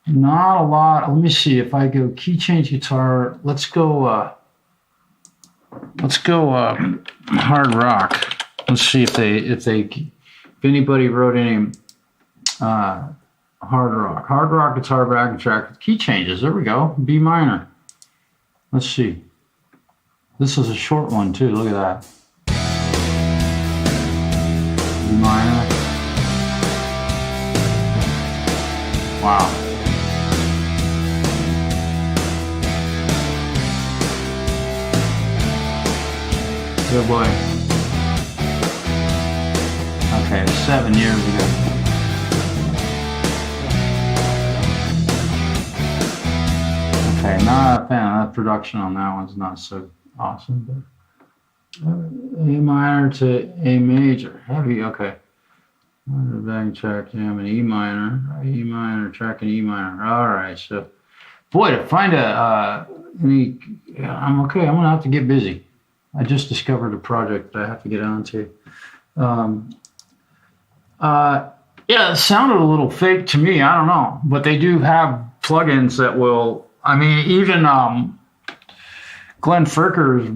let me see if I go key change guitar. Let's go hard rock. Let's see if anybody wrote any hard rock guitar backing track with key changes. There we go. B minor. Let's see. This is a short one too. Look at that. B minor. Wow. Good boy. Okay, 7 years ago. Okay, not a fan of that production on that one's not so awesome, but A minor to A major, heavy, okay. Backing track, jam, and E minor, track, and E minor. All right, so, boy, to find I'm okay, I'm gonna have to get busy. I just discovered a project that I have to get onto. Yeah, it sounded a little fake to me. I don't know, but they do have plugins that will. I mean, even Glenn Fricker's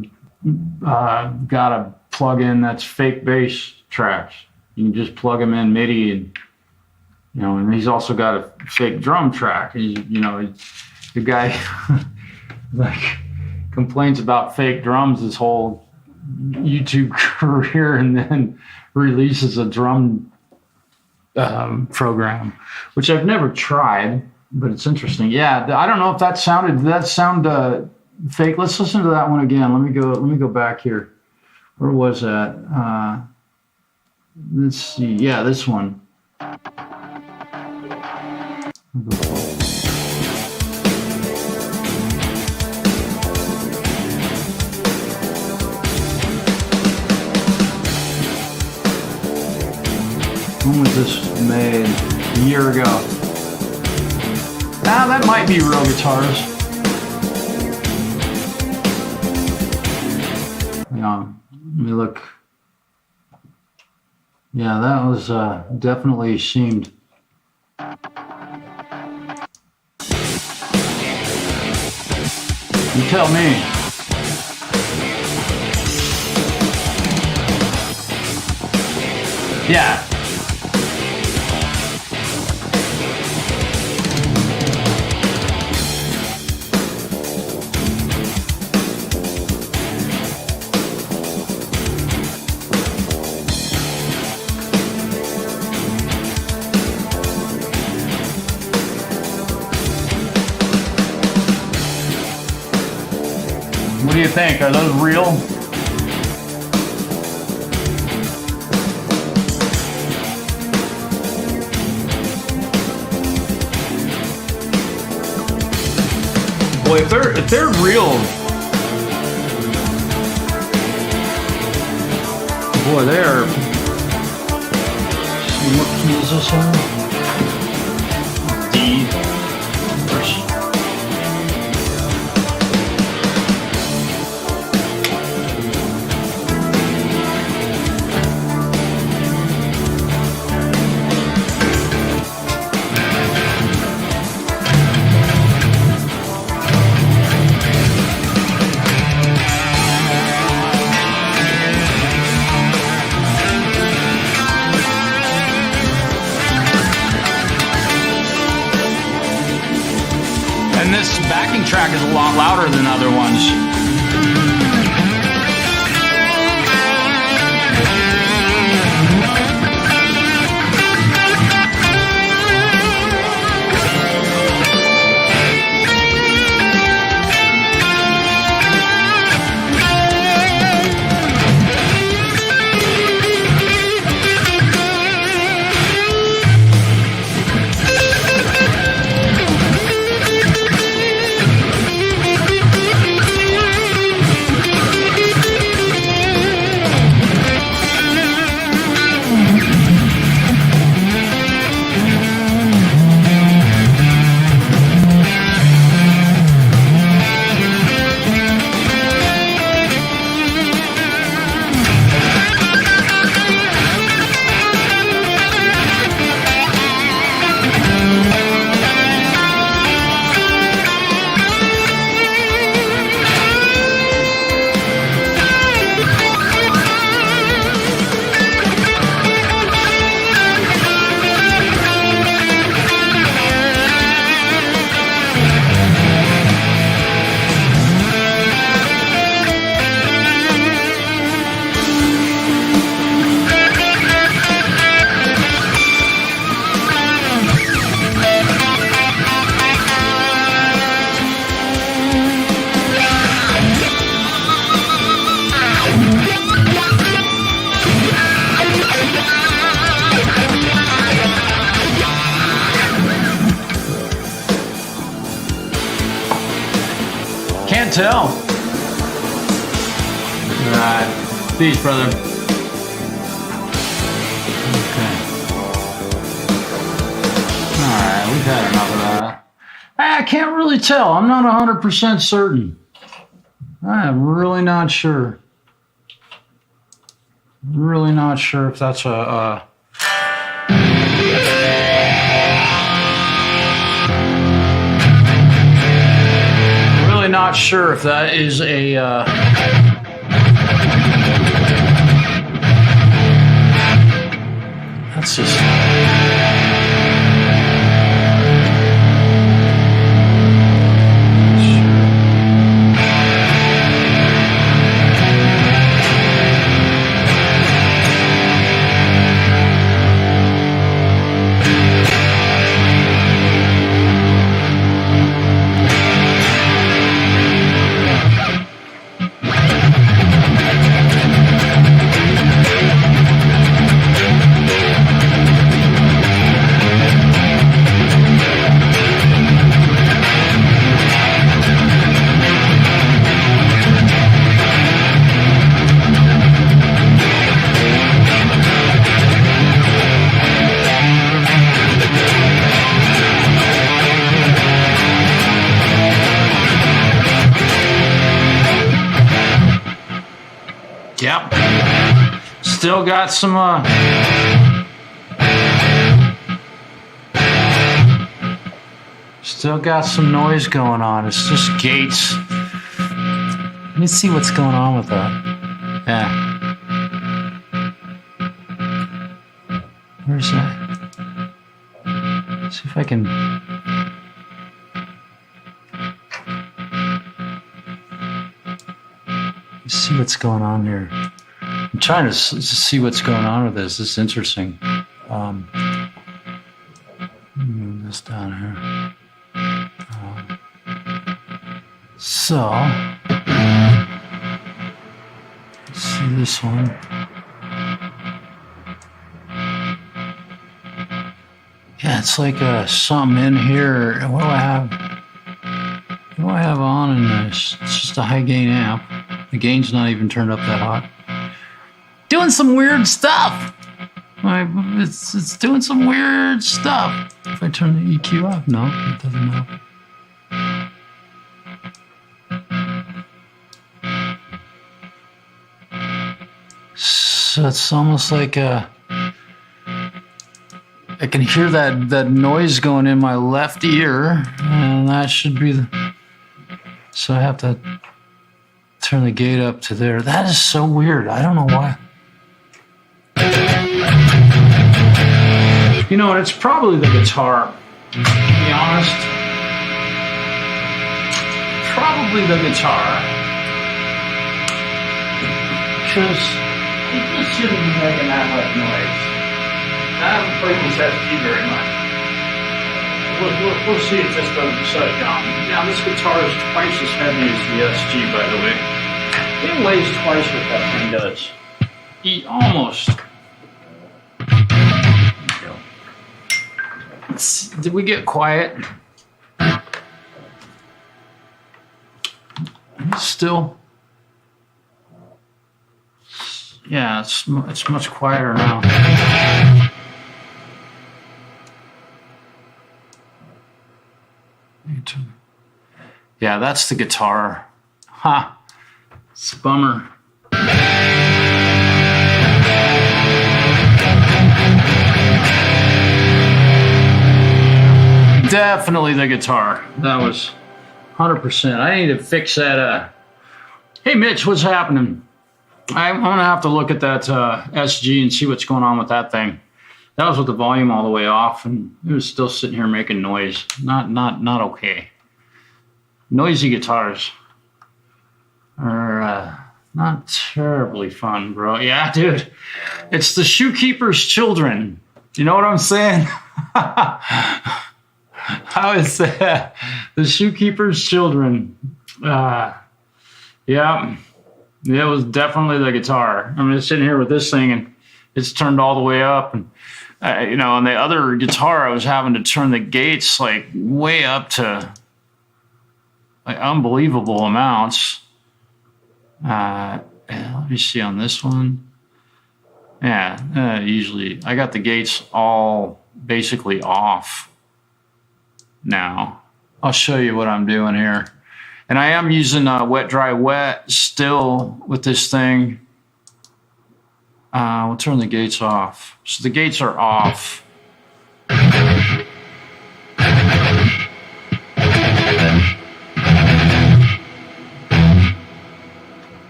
got a plugin that's fake bass tracks. You can just plug them in MIDI, and and he's also got a fake drum track. The guy like complains about fake drums his whole YouTube career, and then releases a drum program, which I've never tried, but it's interesting. Yeah, I don't know if that sounded. Did that sound fake? Let's listen to that one again. Let me go back here. Where was that? Let's see. Yeah, this one. When was this made? A year ago. That might be real guitars. Hang on, let me look. Yeah, that was definitely seemed. You tell me. Yeah. What do you think? Are those real? Boy, if they're real, boy, they're. See, what key is this on? D. And this backing track is a lot louder than other ones. Can't tell. Alright. Peace, brother. Okay. Alright, we've had enough of that. I can't really tell. I'm not 100% certain. I'm really not sure. Really not sure if that's a not sure if that is a that's just yep. Still got some noise going on. It's just gates. Let me see what's going on with that. Yeah. Where's that? See if I can. See what's going on here. I'm trying to see what's going on with this. This is interesting. Move this down here. So, let's see this one. Yeah, it's like something in here. What do I have? What do I have on in this? It's just a high gain amp. The gain's not even turned up that hot. Doing some weird stuff. It's doing some weird stuff. If I turn the EQ off, no, it doesn't help. So it's almost like I can hear that noise going in my left ear, and that should be the. So I have to turn the gate up to there. That is so weird. I don't know why. You know, and it's probably the guitar, to be honest. probably the guitar. Because it just shouldn't be making that much noise. I haven't played this SG very much. We'll see if this doesn't shut it down. Now, this guitar is twice as heavy as the SG, by the way. It weighs twice what that thing does. Almost. Did we get quiet? Still? Yeah, it's much quieter now. Yeah, that's the guitar. Ha! It's a bummer. Definitely the guitar. That was 100%. I need to fix that. Hey, Mitch, what's happening? I'm going to have to look at that SG and see what's going on with that thing. That was with the volume all the way off, and it was still sitting here making noise. Not okay. Noisy guitars are not terribly fun, bro. Yeah, dude. It's the shoekeeper's children. You know what I'm saying? How is that? The shoekeeper's children. Yeah. It was definitely the guitar. I'm just sitting here with this thing, and it's turned all the way up. And, on the other guitar, I was having to turn the gates, like, way up to, like, unbelievable amounts. Let me see on this one. Yeah, usually I got the gates all basically off now. I'll show you what I'm doing here. And I am using wet, dry, wet still with this thing. We'll turn the gates off. So the gates are off.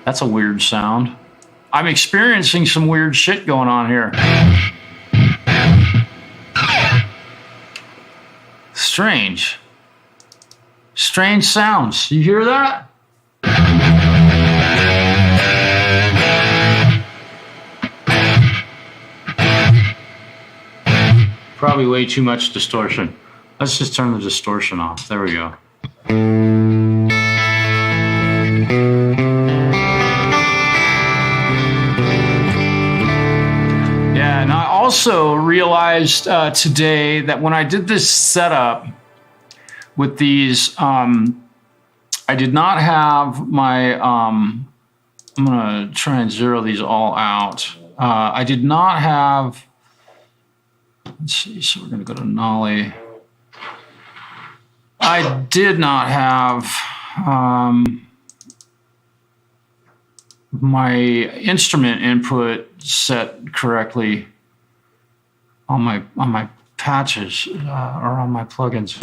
That's a weird sound. I'm experiencing some weird shit going on here. Strange. Strange sounds. You hear that? Probably way too much distortion. Let's just turn the distortion off. There we go. Yeah, and I also realized today that when I did this setup with these, I did not have my, I'm going to try and zero these all out. I did not have, let's see, so we're going to go to Nolly. I did not have my instrument input set correctly on my patches or on my plugins.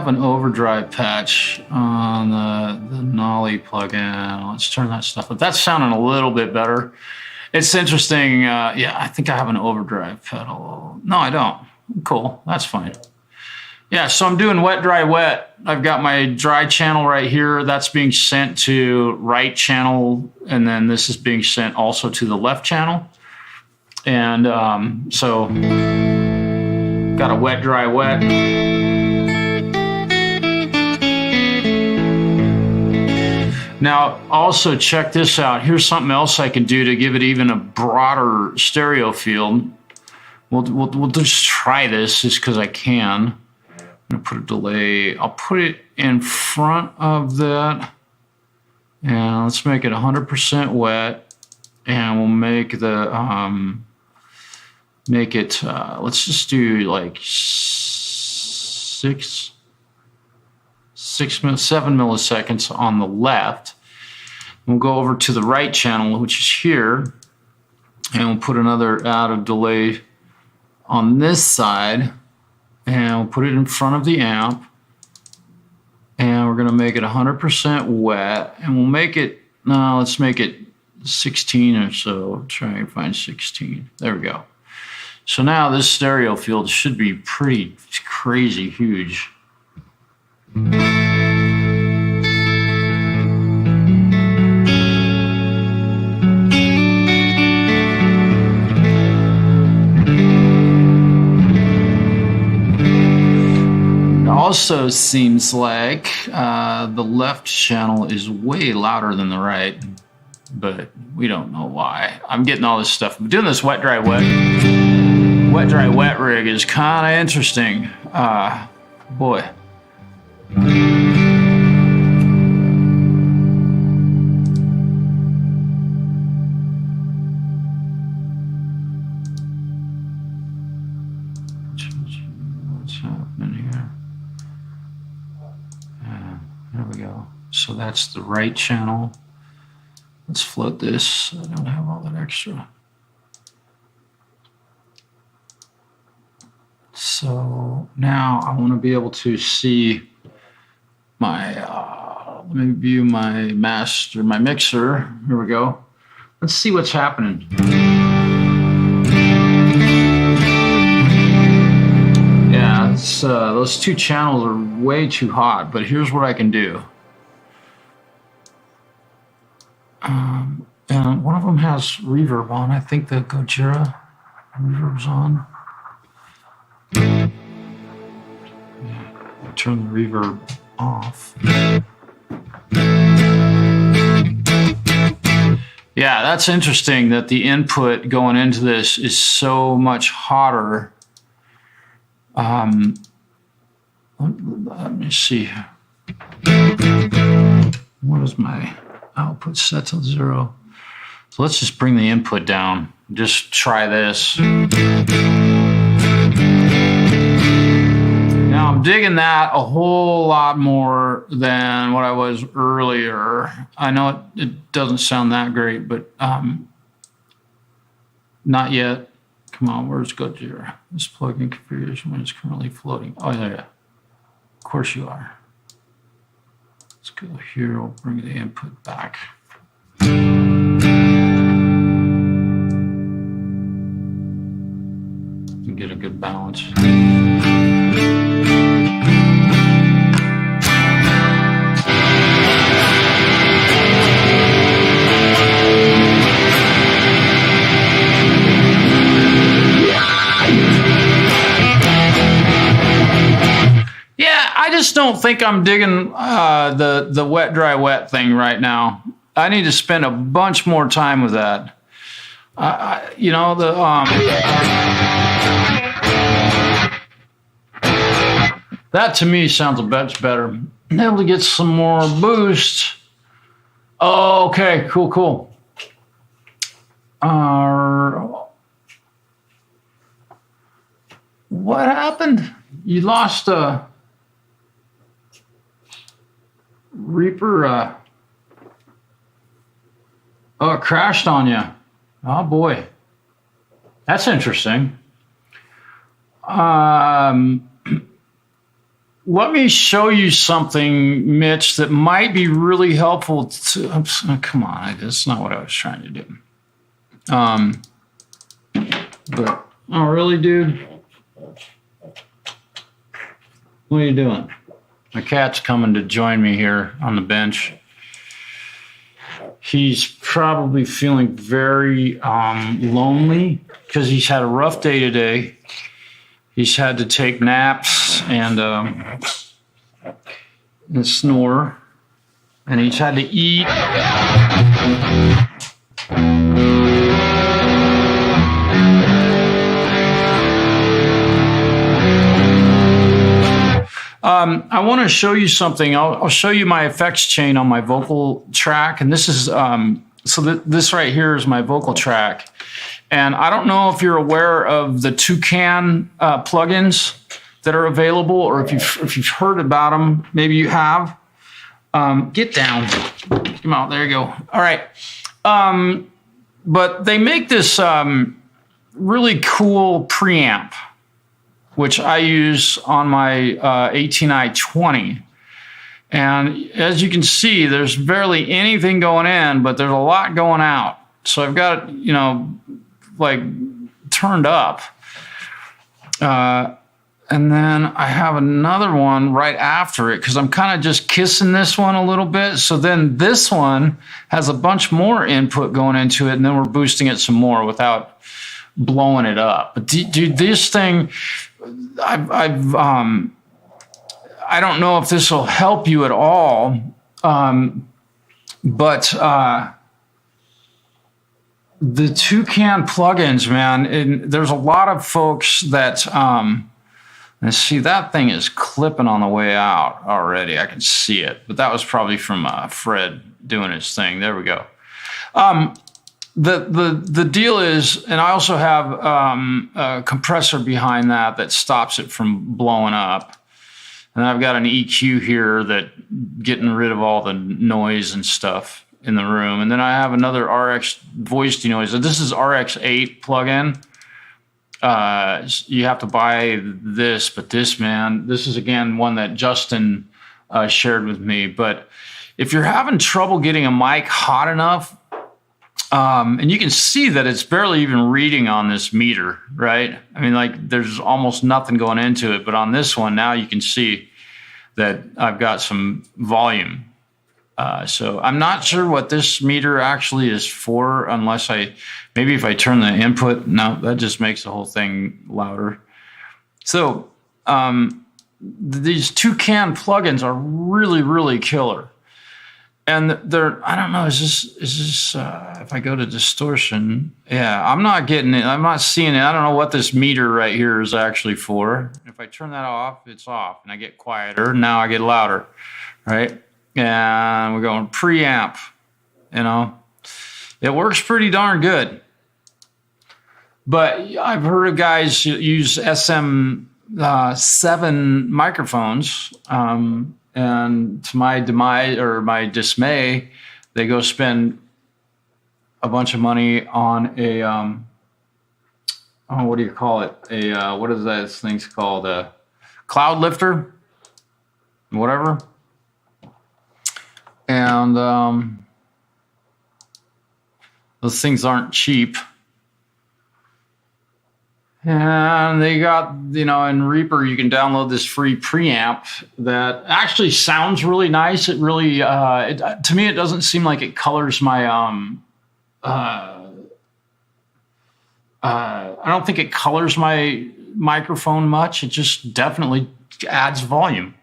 An overdrive patch on the Nolly plugin. Let's turn that stuff up. That's sounding a little bit better. It's interesting. Yeah, I think I have an overdrive pedal. No, I don't. Cool. That's fine. Yeah, so I'm doing wet, dry, wet. I've got my dry channel right here. That's being sent to right channel, and then this is being sent also to the left channel. And so got a wet, dry, wet. Now, also check this out. Here's something else I can do to give it even a broader stereo field. We'll just try this just because I can. I'm going to put a delay. I'll put it in front of that. And let's make it 100% wet. And we'll make the, let's just do like 7 milliseconds on the left. We'll go over to the right channel, which is here, And we'll put another out of delay on this side. And we'll put it in front of the amp. And we're going to make it 100% wet. And we'll make it, no, let's make it 16 or so. Try and find 16. There we go. So now this stereo field should be pretty crazy huge. Also seems like the left channel is way louder than the right, but we don't know why. I'm getting all this stuff. I'm doing this wet, dry, wet. Wet, dry, wet rig is kind of interesting. Boy. What's happening here? There we go. So that's the right channel. Let's float this. I don't have all that extra. So now I want to be able to see my, let me view my master, my mixer. Here we go. Let's see what's happening. Yeah, it's, those two channels are way too hot, but here's what I can do. And one of them has reverb on. I think the Gojira reverb's on. Yeah, turn the reverb off. Yeah, that's interesting that the input going into this is so much hotter. Let me see. What is my output set to 0? So let's just bring the input down. Just try this. Now I'm digging that a whole lot more than what I was earlier. I know it doesn't sound that great, but not yet. Come on, where's Gojira? This plugin configuration when it's currently floating. Oh yeah. Of course you are. Let's go here, we'll bring the input back. And get a good balance. I just don't think I'm digging the wet, dry, wet thing right now. I need to spend a bunch more time with that. You know, that to me sounds a bit better. Able to get some more boost. Oh, okay, cool. What happened? You lost a Reaper. Oh, it crashed on you. Oh boy, that's interesting. Let me show you something, Mitch, that might be really helpful to, come on, that's not what I was trying to do. But, oh really, dude? What are you doing? My cat's coming to join me here on the bench. He's probably feeling very lonely because he's had a rough day today. He's had to take naps and snore, and he's had to eat. I want to show you something. I'll show you my effects chain on my vocal track. And this is, this right here is my vocal track. And I don't know if you're aware of the Toucan plugins that are available, or if you've heard about them. Maybe you have. Get down. Come on, there you go. All right. but they make this really cool preamp, which I use on my 18i20. And as you can see, there's barely anything going in, but there's a lot going out. So I've got it, you know, like turned up. And then I have another one right after it because I'm kind of just kissing this one a little bit. So then this one has a bunch more input going into it, and then we're boosting it some more without blowing it up. But dude, this thing, I don't know if this will help you at all, but the Toucan plugins, man, and there's a lot of folks that, and see, that thing is clipping on the way out already. I can see it, but that was probably from Fred doing his thing. There we go. The deal is, and I also have a compressor behind that stops it from blowing up. And I've got an EQ here that getting rid of all the noise and stuff in the room. And then I have another RX voice denoiser. This is RX8 plugin. You have to buy this, but this is again one that Justin shared with me. But if you're having trouble getting a mic hot enough, and you can see that it's barely even reading on this meter, right? I mean, like there's almost nothing going into it, but on this one now you can see that I've got some volume. So I'm not sure what this meter actually is for, unless maybe if I turn the input, no, that just makes the whole thing louder. So these Toucan plugins are really, really killer. And I don't know, is this if I go to distortion, yeah, I'm not getting it. I'm not seeing it. I don't know what this meter right here is actually for. If I turn that off, it's off and I get quieter. Now I get louder, right? And we're going preamp, you know. It works pretty darn good. But I've heard of guys use SM7 microphones, and to my demise or my dismay, they go spend a bunch of money on a what do you call it? What is that thing's called? A cloud lifter, whatever. And those things aren't cheap. And they got, you know, in Reaper, you can download this free preamp that actually sounds really nice. It really, to me, it doesn't seem like it colors my, I don't think it colors my microphone much. It just definitely adds volume.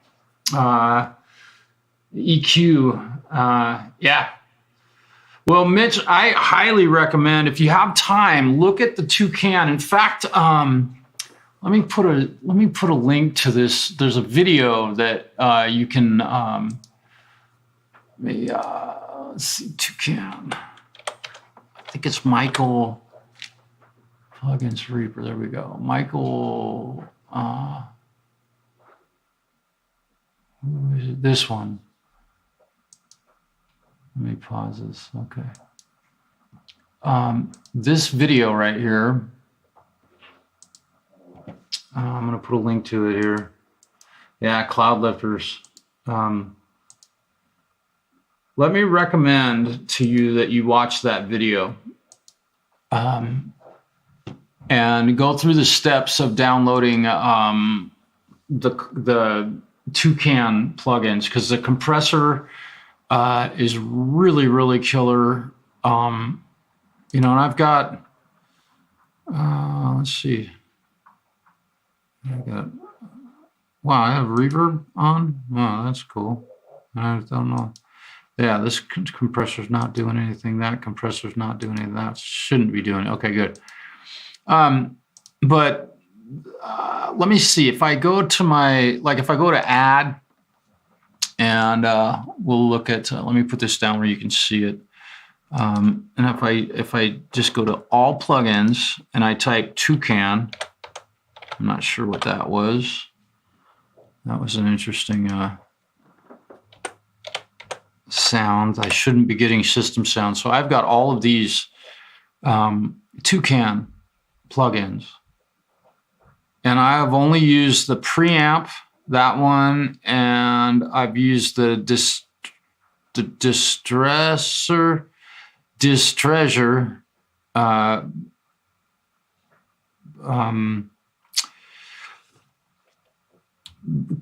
EQ, yeah. Well, Mitch, I highly recommend, if you have time, look at the Toucan. In fact, let me put a link to this. There's a video that you can let's see, Toucan. I think it's Michael Plugins Reaper. There we go. Michael. Who is it? This one. Let me pause this. Okay. This video right here, I'm going to put a link to it here. Yeah, cloud lifters. Let me recommend to you that you watch that video and go through the steps of downloading the Toucan plugins, because the compressor is really, really killer. You know, and I've got, let's see. Wow, I have reverb on. Wow, that's cool. I don't know. Yeah, this compressor's not doing anything. That compressor's not doing anything. That shouldn't be doing it. Okay, good. But let me see. If I go to if I go to add, and we'll look at, let me put this down where you can see it. And if I just go to all plugins and I type Toucan, I'm not sure what that was. That was an interesting sound. I shouldn't be getting system sound. So I've got all of these Toucan plugins. And I have only used the preamp, that one, and I've used the Distressor,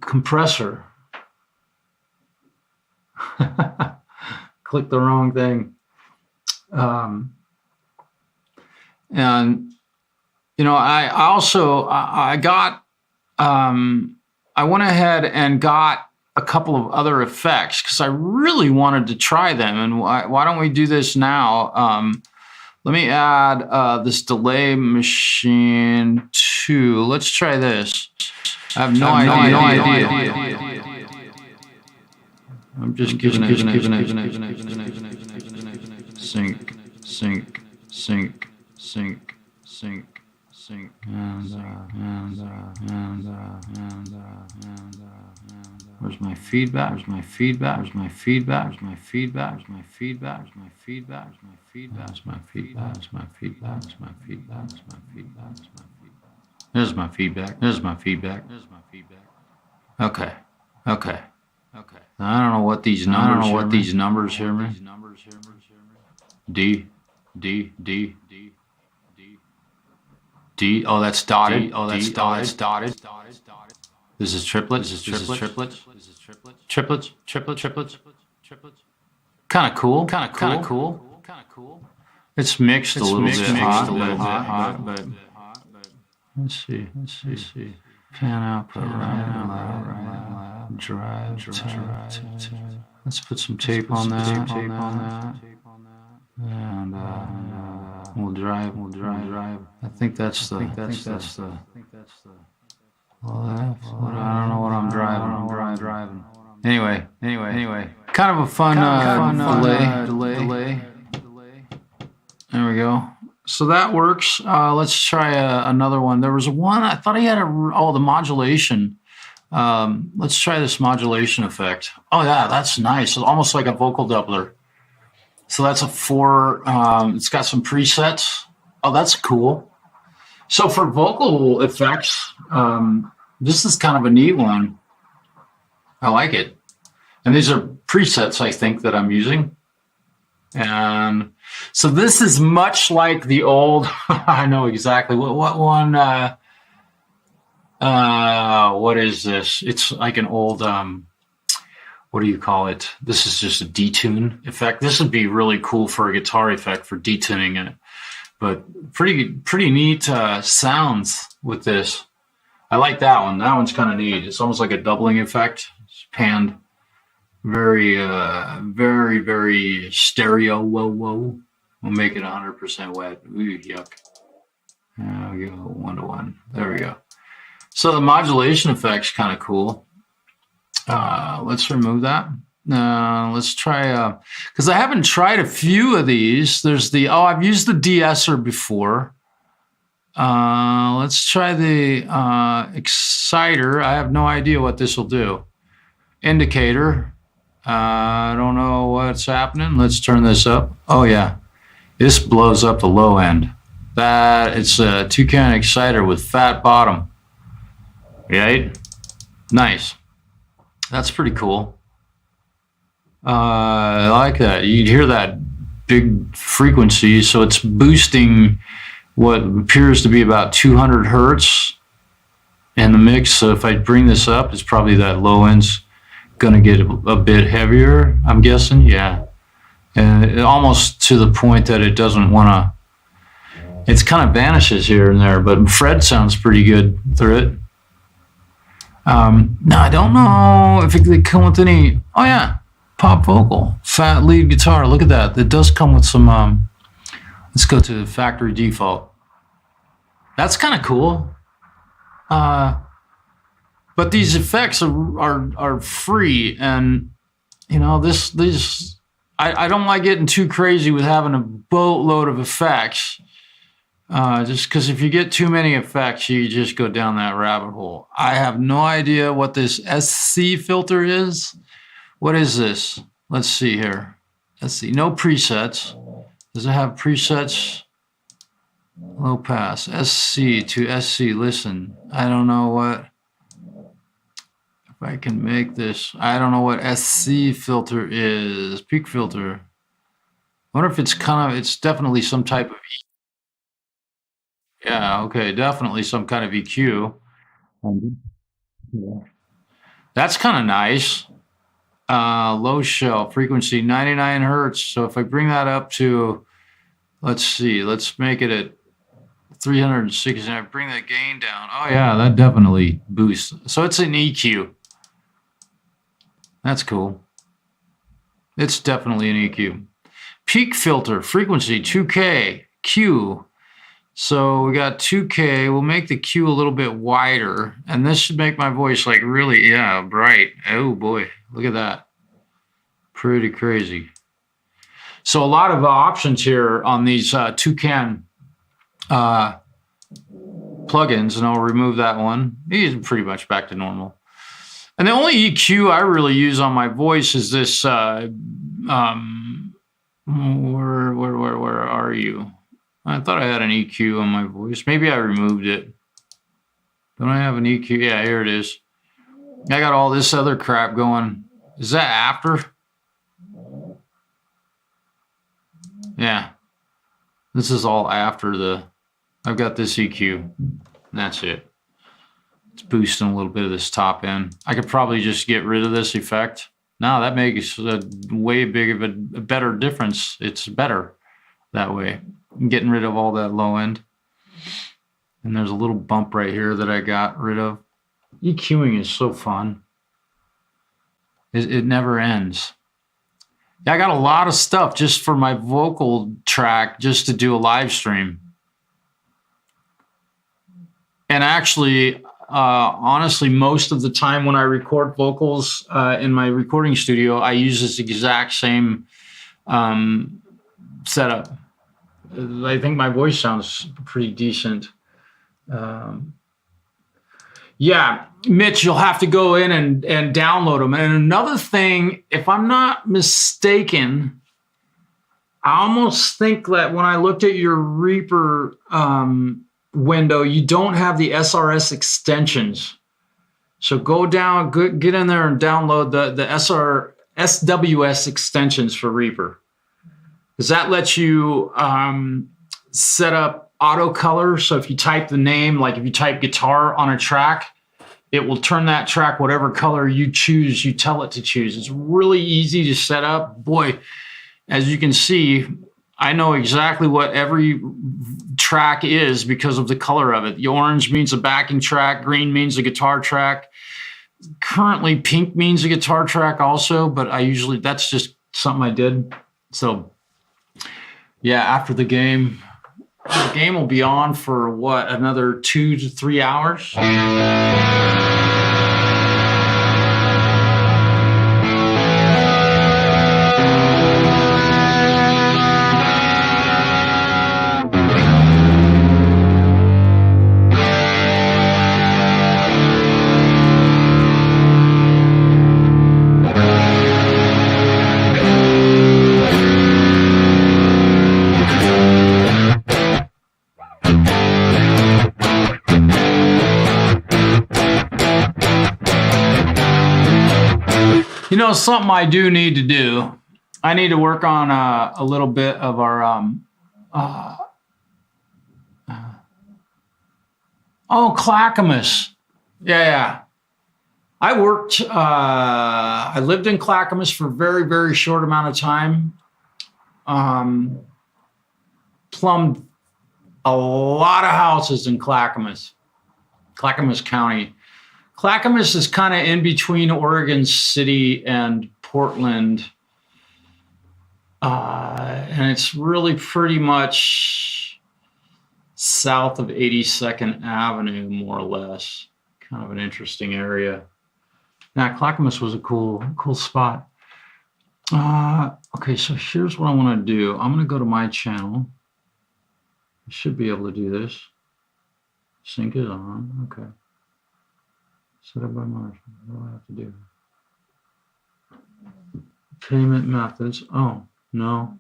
compressor. Click the wrong thing. And you know, I went ahead and got a couple of other effects because I really wanted to try them. And why don't we do this now? Let me add this delay machine too. Let's try this. I have no idea. I'm just giving it sync, where's my feedback? There's my feedback. Okay. I don't know what these numbers here mean. D. Oh, that's dotted. This is triplets. Triplets. Kind of cool. It's mixed a little bit, but let's see. Pan output, right. Drive. Let's put some tape on that. And we'll drive. I think that's the left. I don't know what I'm driving. Anyway. Kind of a fun delay. There we go. So that works. Let's try another one. There was one, I thought he had the modulation. Let's try this modulation effect. Oh yeah, that's nice. It's almost like a vocal doubler. So that's a 4, it's got some presets. Oh, that's cool. So for vocal effects, this is kind of a neat one. I like it. And these are presets, I think, that I'm using. And so this is much like the old, I know exactly what one, what is this? It's like an old, what do you call it? This is just a detune effect. This would be really cool for a guitar effect for detuning it. But pretty neat sounds with this. I like that one. That one's kind of neat. It's almost like a doubling effect. It's panned very, very stereo. Whoa. We'll make it 100% wet. Ooh, yuck. I'll go 1-to-1. There we go. So the modulation effect's kind of cool. Let's remove that. Let's try, because I haven't tried a few of these. There's I've used the de-esser before. Let's try the exciter. I have no idea what this will do. Indicator. I don't know what's happening. Let's turn this up. Oh yeah, this blows up the low end. It's a Toucan exciter with fat bottom. Right? Nice. That's pretty cool. I like that. You hear that big frequency, so it's boosting what appears to be about 200 hertz in the mix. So if I bring this up, it's probably that low end's going to get a bit heavier, I'm guessing. Yeah. And almost to the point that it doesn't want to, it's kind of vanishes here and there, but Fred sounds pretty good through it. Now, I don't know if they come with any, oh yeah, pop vocal, fat lead guitar. Look at that. It does come with some, let's go to factory default. That's kind of cool. But these effects are free, and you know I don't like getting too crazy with having a boatload of effects. Just because if you get too many effects, you just go down that rabbit hole. I have no idea what this SC filter is. What is this? Let's see here. Let's see. No presets. Does it have presets? Low pass. SC to SC. Listen, I don't know what. If I can make this. I don't know what SC filter is. Peak filter. I wonder if it's it's definitely some type of. Yeah, okay, definitely some kind of EQ. That's kind of nice. Low shell frequency 99 hertz. So if I bring that up to, let's see, let's make it at 360 and I bring the gain down. Oh yeah, that definitely boosts. So it's an EQ. That's cool. It's definitely an EQ. Peak filter frequency 2K Q. So we got 2K. We'll make the Q a little bit wider, and this should make my voice like really, yeah, bright. Oh boy, look at that. Pretty crazy. So a lot of options here on these Toucan plugins, and I'll remove that one. He's pretty much back to normal. And the only EQ I really use on my voice is this. Where are you? I thought I had an EQ on my voice. Maybe I removed it. Don't I have an EQ? Yeah, here it is. I got all this other crap going. Is that after? Yeah. This is all after the. I've got this EQ. That's it. It's boosting a little bit of this top end. I could probably just get rid of this effect. No, that makes a way big of a better difference. It's better that way. I'm getting rid of all that low end. And there's a little bump right here that I got rid of. EQing is so fun. It never ends. I got a lot of stuff just for my vocal track just to do a live stream. And actually, honestly, most of the time when I record vocals in my recording studio, I use this exact same setup. I think my voice sounds pretty decent. Yeah, Mitch, you'll have to go in and download them. And another thing, if I'm not mistaken, I almost think that when I looked at your Reaper window, you don't have the SRS extensions. So go down, get in there and download the SWS extensions for Reaper. Because that lets you set up auto color. So if you type the name, like if you type guitar on a track, it will turn that track whatever color you choose, you tell it to choose. It's really easy to set up. Boy, as you can see, I know exactly what every track is because of the color of it. The orange means a backing track, green means a guitar track. Currently, pink means a guitar track also, but that's just something I did. So yeah, after the game will be on for what, another 2 to 3 hours? You know, something I do need to do. I need to work on a little bit of our Clackamas. Yeah. I lived in Clackamas for a very, very short amount of time. Plumbed a lot of houses in Clackamas County. Clackamas is kind of in between Oregon City and Portland. And it's really pretty much south of 82nd Avenue, more or less. Kind of an interesting area. Now, Clackamas was a cool spot. Okay, so here's what I want to do. I'm going to go to my channel. I should be able to do this. Sync is on. Okay. Set up by Marshall. What do I have to do? Payment methods. Oh, no.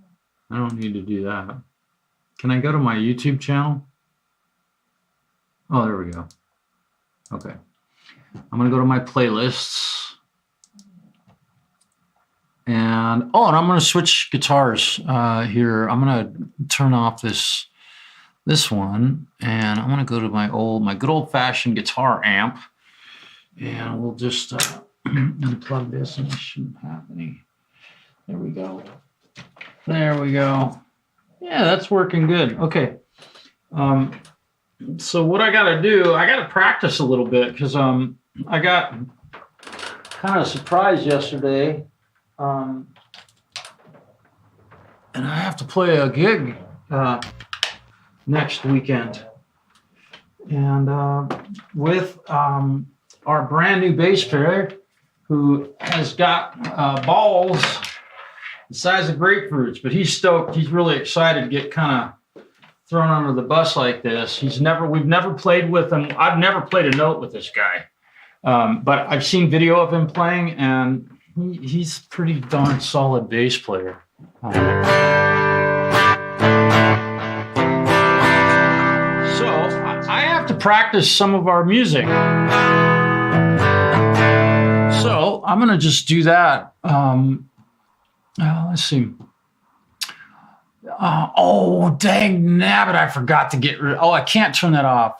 I don't need to do that. Can I go to my YouTube channel? Oh, there we go. Okay. I'm going to go to my playlists. And I'm going to switch guitars here. I'm going to turn off this one, and I'm going to go to my good old-fashioned guitar amp, and we'll just unplug this, and it shouldn't have any. There we go. There we go. Yeah, that's working good. Okay. So what I got to do, I got to practice a little bit because I got kind of surprised yesterday. And I have to play a gig next weekend. And with our brand new bass player who has got balls the size of grapefruits, but he's stoked. He's really excited to get kind of thrown under the bus like this. We've never played with him. I've never played a note with this guy. But I've seen video of him playing, and he's a pretty darn solid bass player. So I have to practice some of our music. So I'm going to just do that. Let's see. Dang nabbit, I forgot to get rid. I can't turn that off.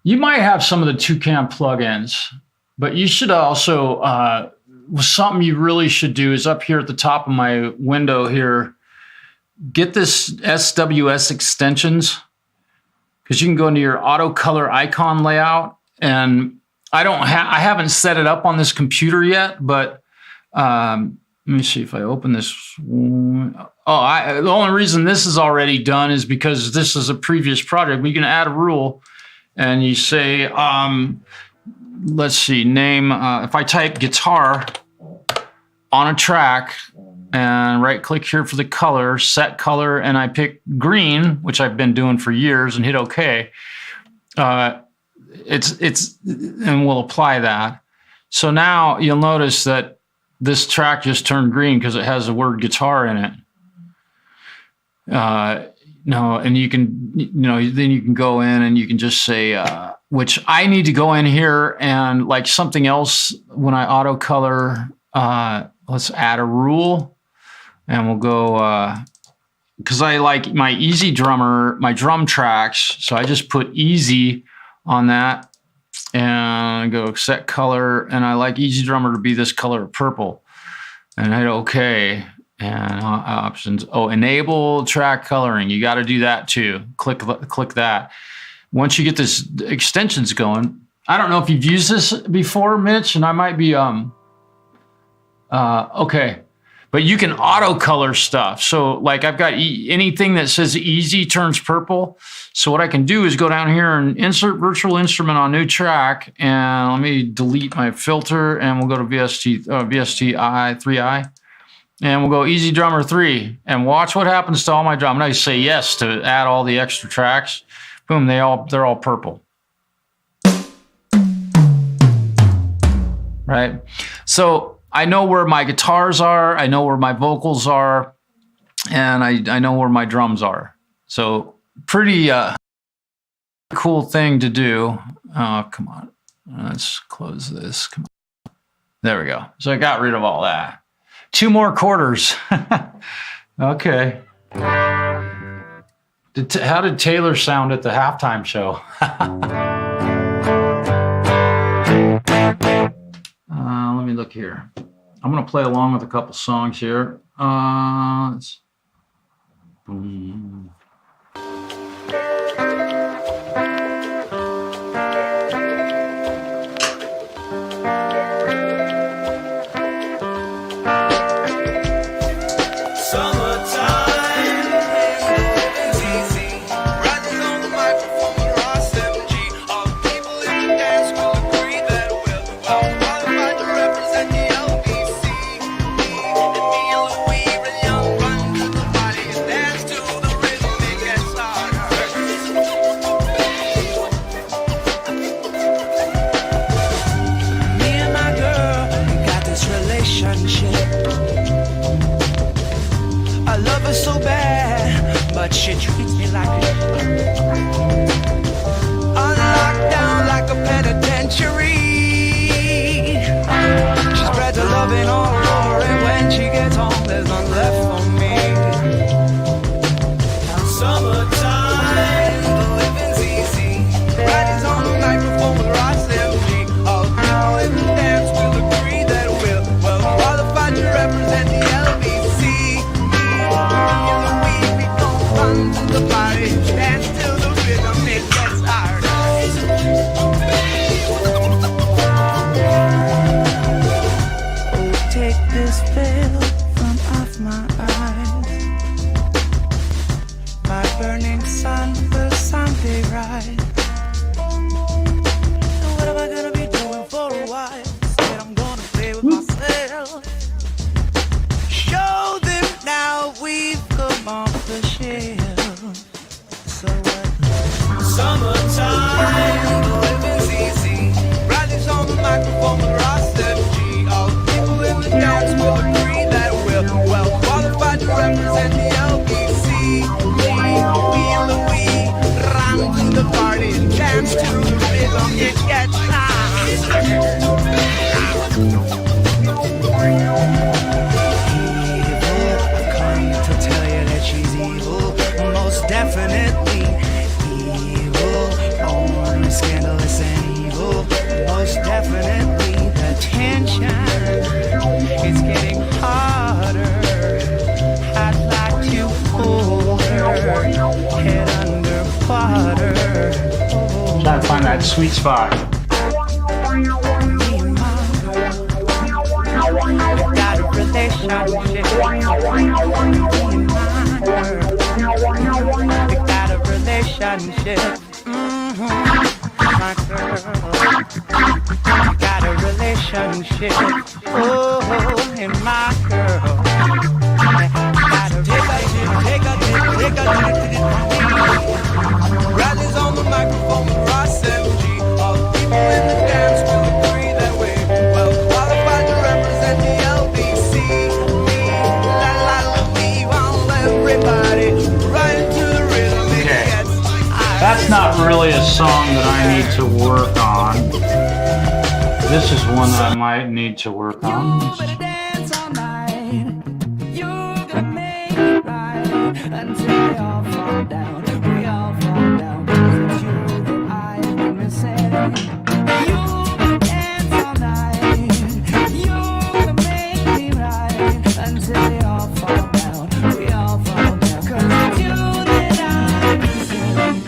You might have some of the Toucan plugins, but you should also, something you really should do is up here at the top of my window here, get this SWS extensions, because you can go into your auto color icon layout. And I haven't set it up on this computer yet, but let me see if I open this. The only reason this is already done is because this is a previous project. We can add a rule, and you say, let's see, name, if I type guitar on a track and right click here for the color, set color, and I pick green, which I've been doing for years, and hit OK, and we'll apply that. So now you'll notice that this track just turned green because it has the word guitar in it. And you can, then you can go in and you can just say, which I need to go in here and like something else when I auto color, let's add a rule, and we'll go, because I like my easy drummer, my drum tracks. So I just put easy on that and go set color. And I like easy drummer to be this color of purple, and hit OK. And options. Enable track coloring. You got to do that too. Click that. Once you get this extensions going, I don't know if you've used this before, Mitch, and I might be okay. But you can auto color stuff. So like I've got anything that says easy turns purple. So what I can do is go down here and insert virtual instrument on new track, and let me delete my filter, and we'll go to VST 3i. And we'll go easy drummer 3, and watch what happens to all my drum. Now you say yes to add all the extra tracks. Boom, they're all purple. Right? So I know where my guitars are, I know where my vocals are, and I know where my drums are. So pretty cool thing to do. Oh, come on. Let's close this. Come on. There we go. So I got rid of all that. 2 more quarters. Okay. How did Taylor sound at the halftime show? Let me look here. I'm going to play along with a couple songs here. Boom. but she treats me like a on lockdown like a penitentiary. She spreads her loving all over, and when she gets home, there's none left for me. Summertime, the living's easy. Riding's on the microphone with Ross MG. All people in the dance will agree that we're well qualified to represent the LBC. We go fun to the party, dance till the rhythm it gets hard. Oh, take this veil from off my eyes. My burning sun will someday rise. So what am I gonna be doing for a while? Said I'm gonna play with myself. Show them now we've come off the shelf. So what? Summertime, the living's easy. Riley's on the microphone with Ross MG. All the people in the dance will agree that we're well qualified to represent the LBC. We in the we run to the party and dance to the rhythm. It gets hard. Evil, I come to tell you that she's evil, most definitely evil. Only scandalous and evil, most definitely. The tension is getting harder. I'd like to hold her head underwater. Trying to find that sweet spot. Got a relationship. Got a relationship. My girl. Got a relationship. Oh, and my girl. Riley's on the microphone with Ross MG. All the people in the dance will agree that we're well qualified to represent the LBC. La la la, we want everybody right to the rhythm. It Okay. gets That's not really a song that I need to work on. This is one that I might need to work on. Better dance all night. You're gonna make it right until we all fall down. We all fall down. 'Cause it's you that I've been missing. You're gonna dance all night. You're gonna make me right until we all fall down. We all fall down. 'Cause it's you that I'm missing.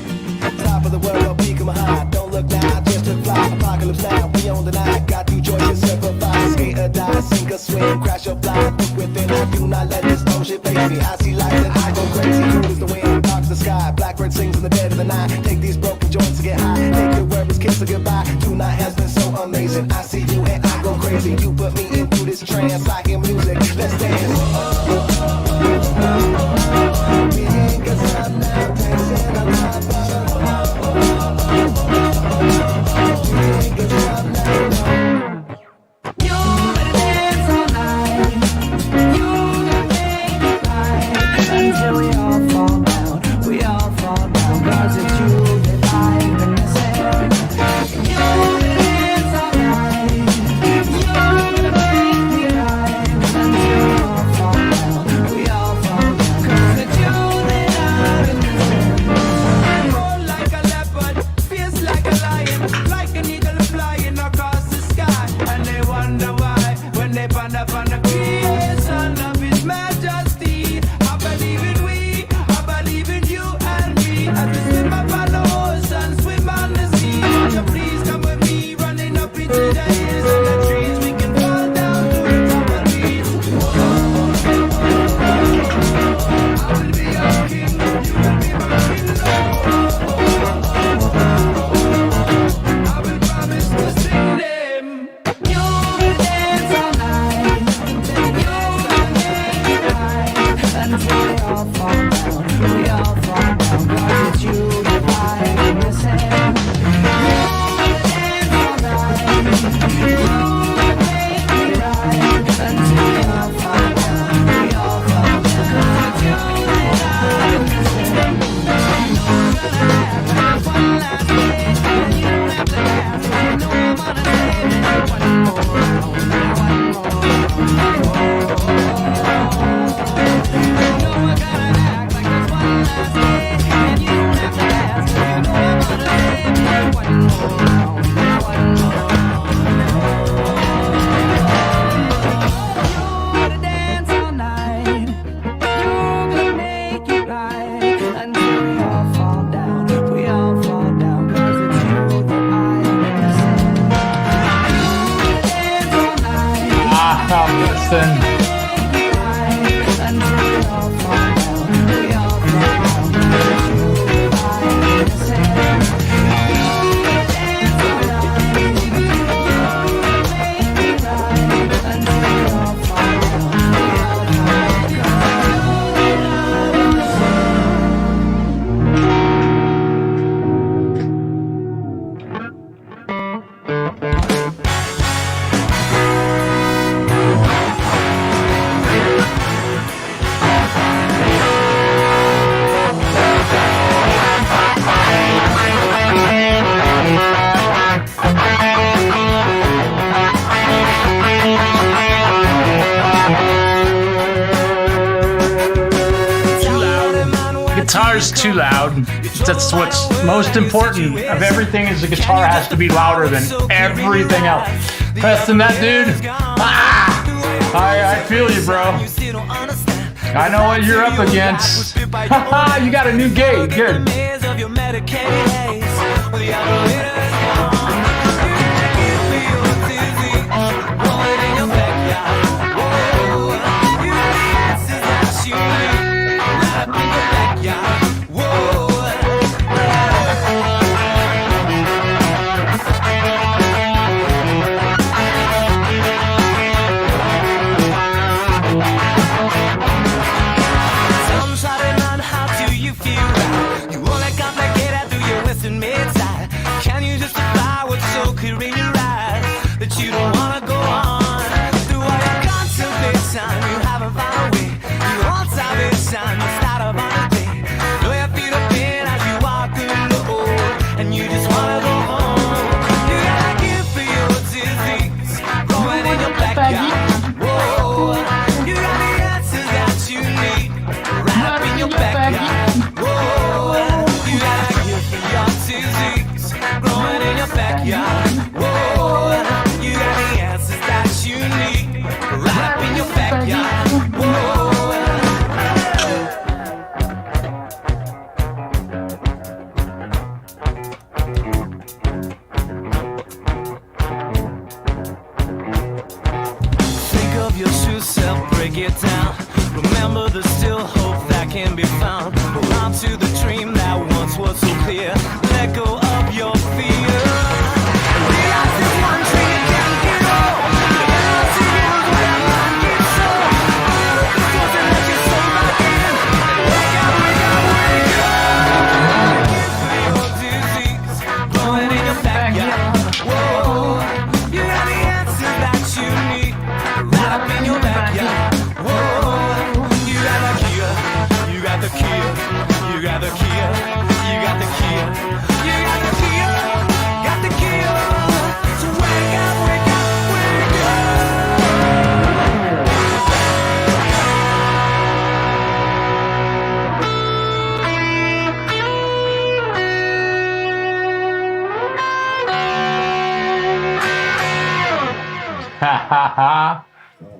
Top of the world, peak of my high. Don't look now, just to fly. Apocalypse now, we on the night. Got two choices, simplify. Skate or die, sink or swim, crash or fly. Look within, I do not let this bullshit face me. I see lights and I go crazy. Cool as the wind, dark's the sky. Blackbird sings in the dead of the night. Take these broken joints to get high. Naked words, kiss a goodbye. Tonight has been so amazing. I see you and I go crazy. You put me into this trance. I hear music, let's dance. Because I'm not dancing, I'm not You better dance all night. You gonna make it right until we all fall down. We all fall down. 'Cause it's you that I've been missing. You better dance all night. You gonna make me right until we all fall down. We all fall down. 'Cause it's you that I've been missing. Roll like a leopard, fierce like a lion, like an eagle flying across the sky. And they wonder why when they find up on the creation of His Majesty. I believe in we, I believe in you and me. As we swim up on the ocean, swim on the sea. So please come with me, running up into the hills and the trees. We can fall down to the tumbleweeds. I will be your king, you will be my king. I will promise to sing them. You better dance all night. You gonna make it right until we all fall down. We all fall down. 'Cause it's you that I've been missing. You better dance all night. You gonna make it right until we all fall down. We all fall down. 'Cause it's you that I've been missing. Preston. Guitar's too loud. That's what's most important of everything is the guitar has to be louder than everything else. Preston, that dude, I feel you, bro. I know what you're up against. You got a new gate, good.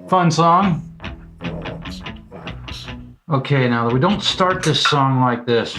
Fun song. Okay, now we don't start this song like this.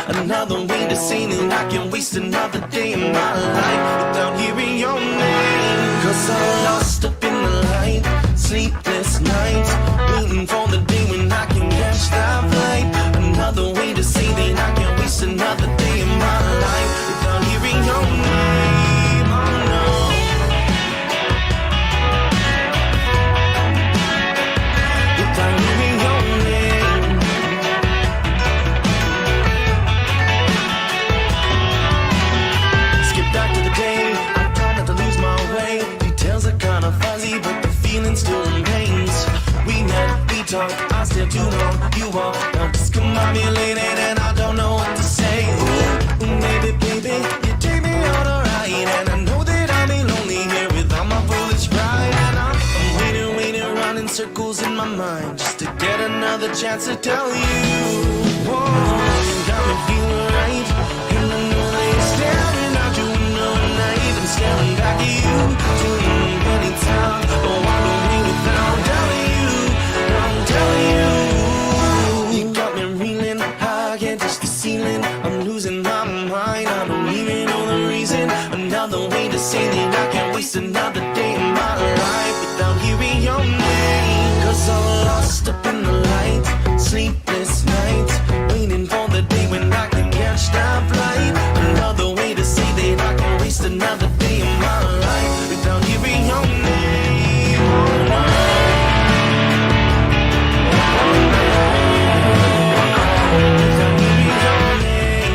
Another way to say that I can waste another day in my life without hearing your name. Cause I'm lost up in the light, sleepless nights, waiting for the day when I can catch that flight. Another way to say that I can waste another day in my life. fuzzy, but the feeling still remains. We met, we talked, I stayed too long. You walk, now discombobulated, and I don't know what to say. Ooh, maybe, baby, you take me on a ride, and I know that I'll be lonely here without my foolish pride. And I'm waiting, running circles in my mind just to get another chance to tell you. Whoa, you got me feeling right, and I know that you're staring out your window at night. I'm staring back at you, too many times. Oh, I don't leave without telling you. I'm telling you, you got me reeling high, can't touch the ceiling. I'm losing my mind, I don't even know the reason. Another way to say that I can't waste another day in my life without hearing your name. 'Cause I'm lost up in the light, sleepless nights, waiting for the day when I can catch that flight. Another way to say that I can waste another day in my life without hearing your name. Oh, no. Without hearing your name.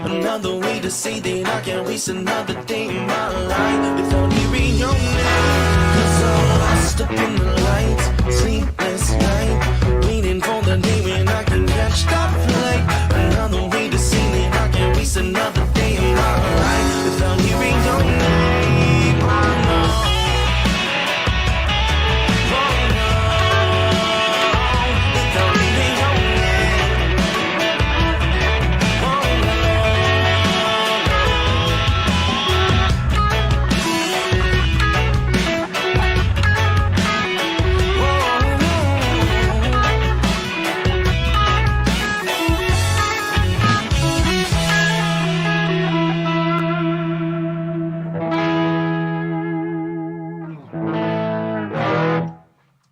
Another way to say that I can't waste another day in my life without hearing your name. 'Cause I'm lost up in the lights, sleepless night, waiting for the day when I can catch that flight. Another way to say that I can't waste another day in my life without hearing your name. Oh, no. Oh, no. Without hearing your name. Oh, no.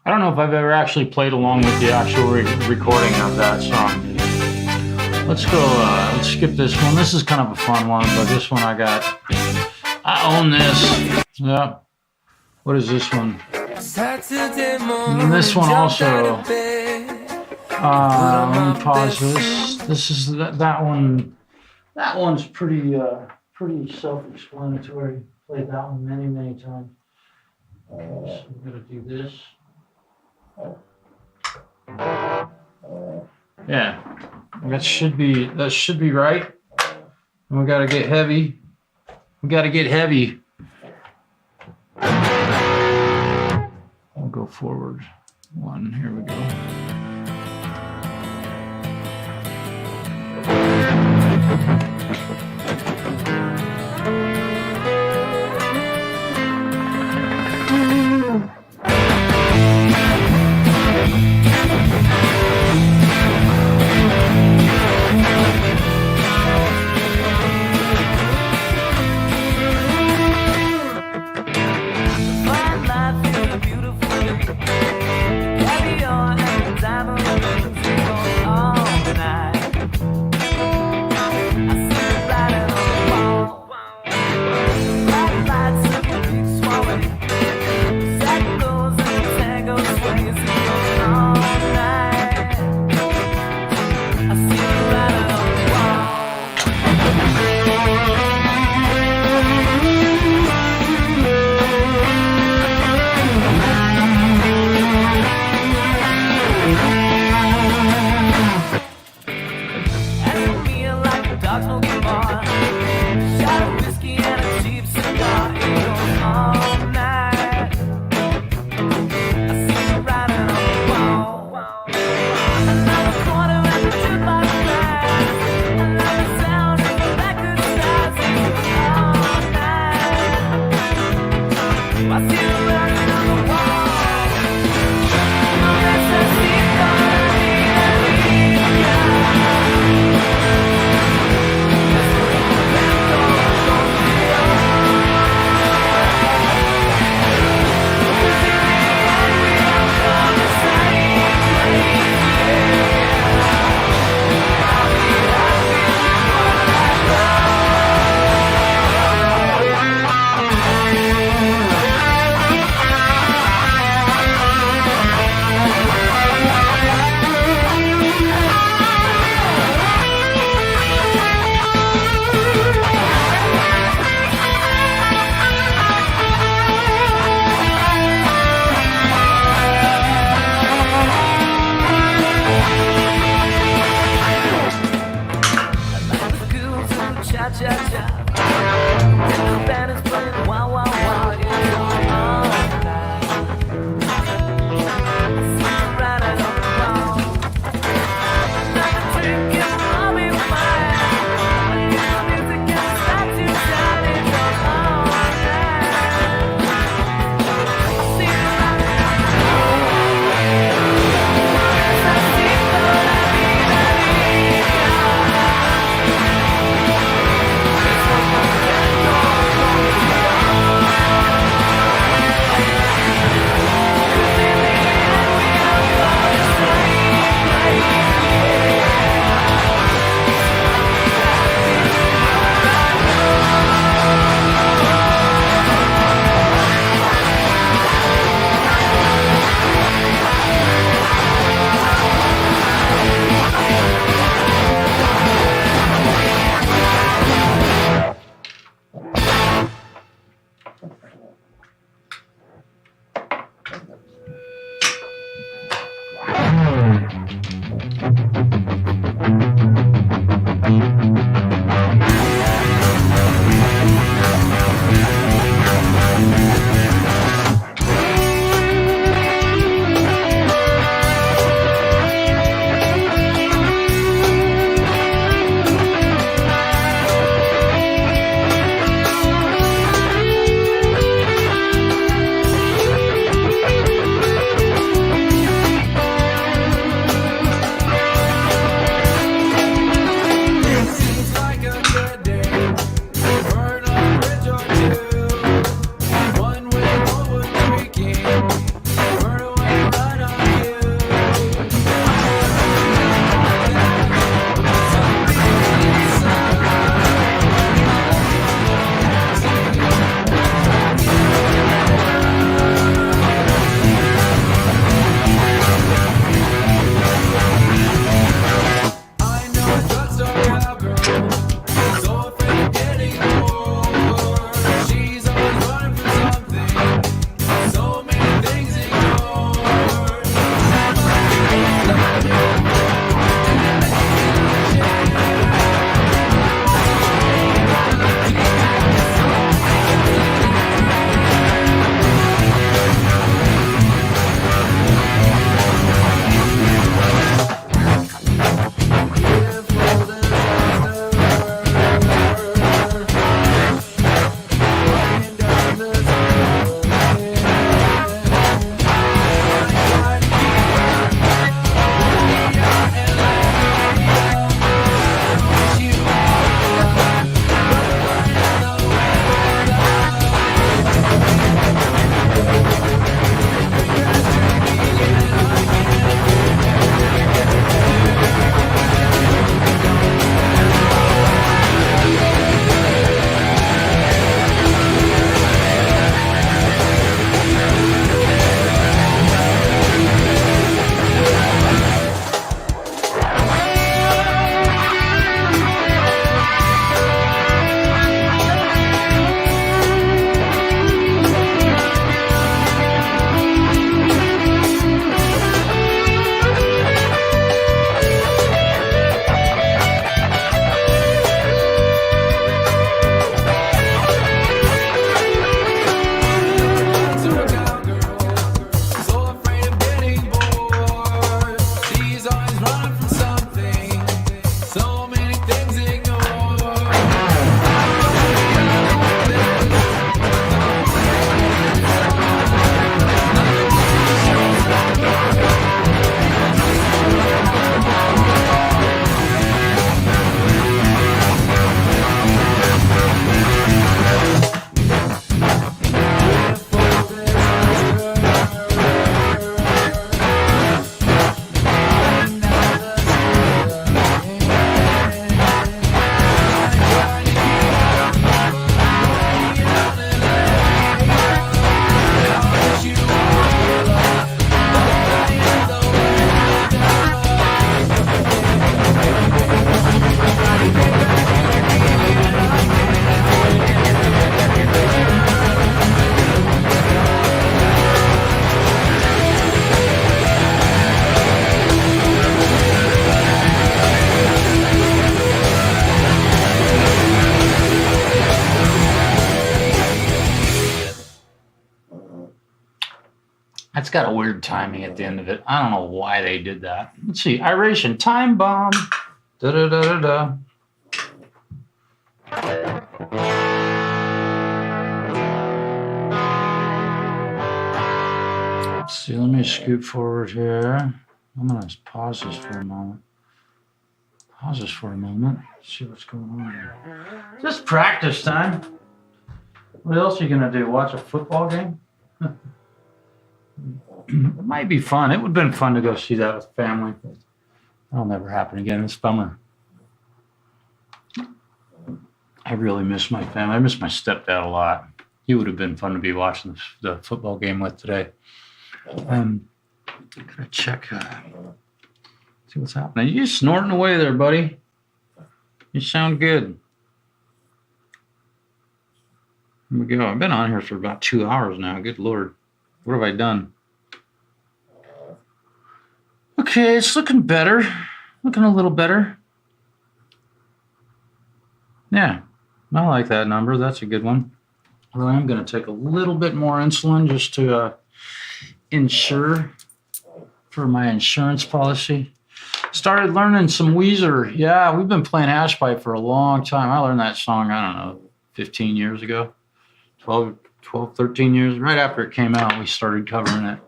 I don't know if I've ever actually played along with the actual recording of that song. Let's go, let's skip this one. This is kind of a fun one, but this one I own this. Yeah. What is this one? Saturday And morning, this one jumped out also. of bed. Let me pause this. This is that one. That one's pretty self-explanatory. Played that one many times. So I'm gonna do this. Yeah, that should be right. And we gotta get heavy. I'll go forward one. Here we go. Find life in a beautiful carry on and diamond rings all night. I got a weird timing at the end of it. I don't know why they did that. Let's see. Iration time bomb. Da da da da da. Let's see. Let me scoot forward here. I'm gonna pause this for a moment. See what's going on here. Just practice time. What else are you gonna do? Watch a football game? It might be fun. It would have been fun to go see that with family. But that'll never happen again. It's a bummer. I really miss my family. I miss my stepdad a lot. He would have been fun to be watching the football game with today. Gotta check. See what's happening. You snorting away there, buddy. You sound good. Here we go. I've been on here for about 2 hours now. Good Lord. What have I done? Okay, it's looking better. Looking a little better. Yeah, I like that number. That's a good one. Although I'm going to take a little bit more insulin just to insure for my insurance policy. Started learning some Weezer. Yeah, we've been playing Hashpipe for a long time. I learned that song, I don't know, 15 years ago. 12, 13 years. Right after it came out, we started covering it.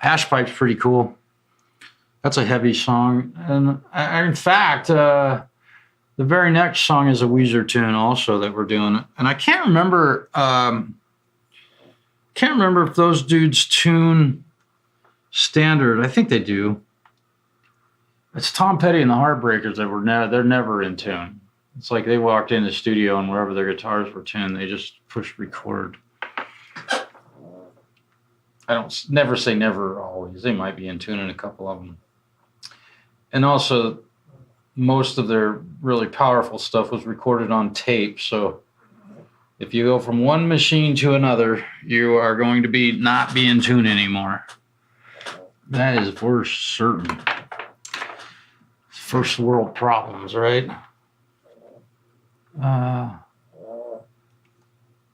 Hashpipe's pretty cool. That's a heavy song. And in fact, the very next song is a Weezer tune also that we're doing. And I can't remember if those dudes tune standard. I think they do. It's Tom Petty and the Heartbreakers that they're never in tune. It's like they walked in the studio and wherever their guitars were tuned, they just pushed record. I don't never say never always. They might be in tune in a couple of them. And also, most of their really powerful stuff was recorded on tape. So if you go from one machine to another, you are going to not be in tune anymore. That is for certain. First world problems, right?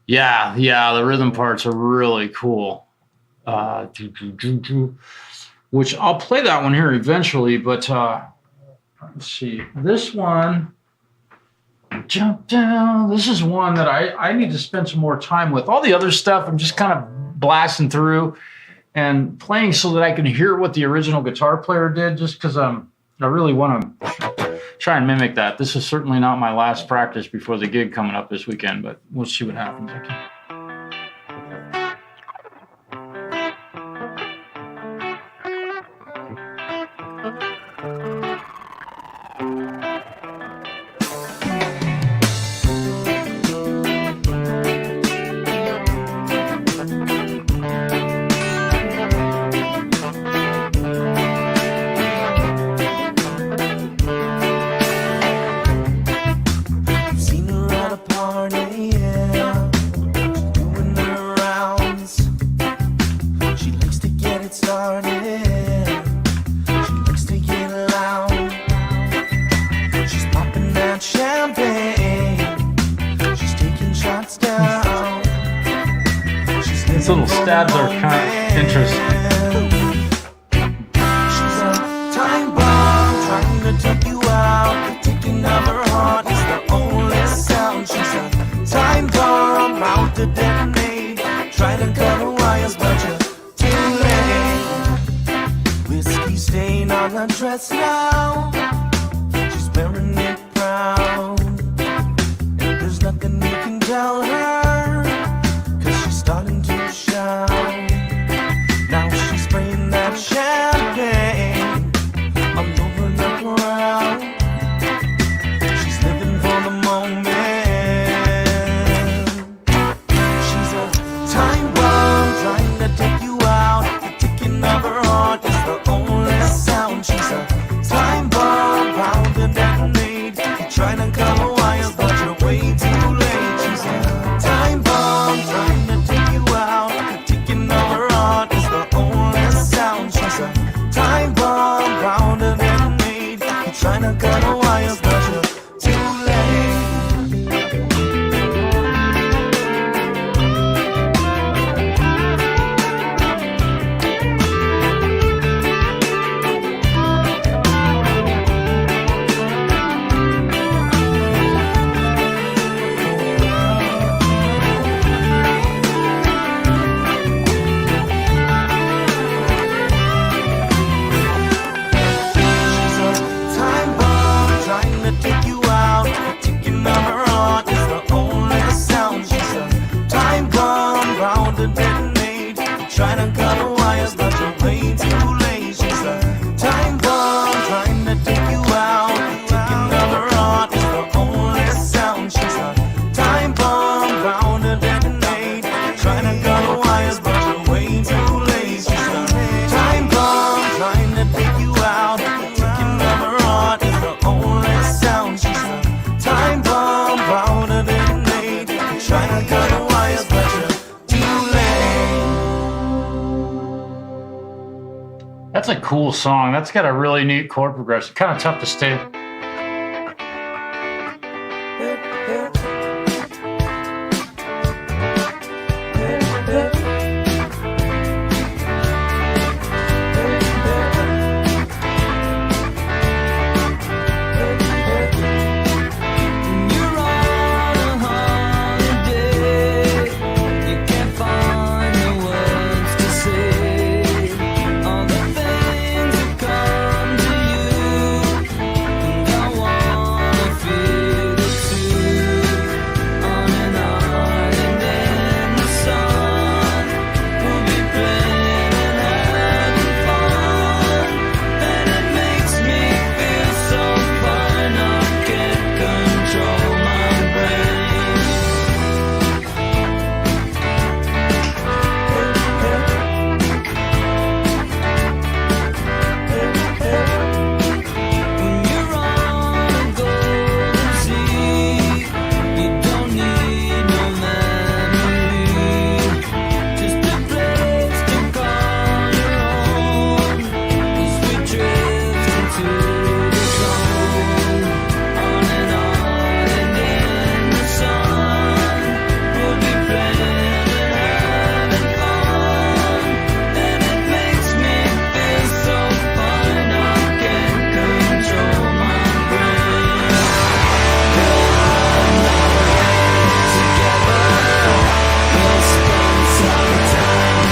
Yeah, the rhythm parts are really cool. Which I'll play that one here eventually, but let's see. This one, jump down. This is one that I need to spend some more time with. All the other stuff I'm just kind of blasting through and playing so that I can hear what the original guitar player did, just because I really want to try and mimic that. This is certainly not my last practice before the gig coming up this weekend, but we'll see what happens. Okay. These little stabs are kind of interesting. She's a time bomb trying to take you out. The ticking of her heart is the only sound. She's a time bomb out to detonate. Trying to cut her wires, but you're too late. Whiskey stain on her dress now. She's wearing it proud. And there's nothing you can tell her, 'cause she's starting to shout. Now she's spraying that champagne all over the crowd. She's living for the moment. She's a time bomb trying to take you out. The ticking of her heart is the only sound. She's a time bomb bound to detonate. You're trying to cut her wires, but you're way too late. She's a That's a cool song. That's got a really neat chord progression. Kind of tough to stay. You're on a holiday. You can't find the words to say all the things that come to you, and I wanna feel it too. On an island in the sun, we'll be playing and having fun, and it makes me feel so fine I can't control my brain. When you're on a golden sea, you don't need no memory, just a place to call your own. As we drift into the zone, on an island in the sun, we'll be playing and having fun, and it makes me feel so fine I can't control my brain. Together, we'll spend some time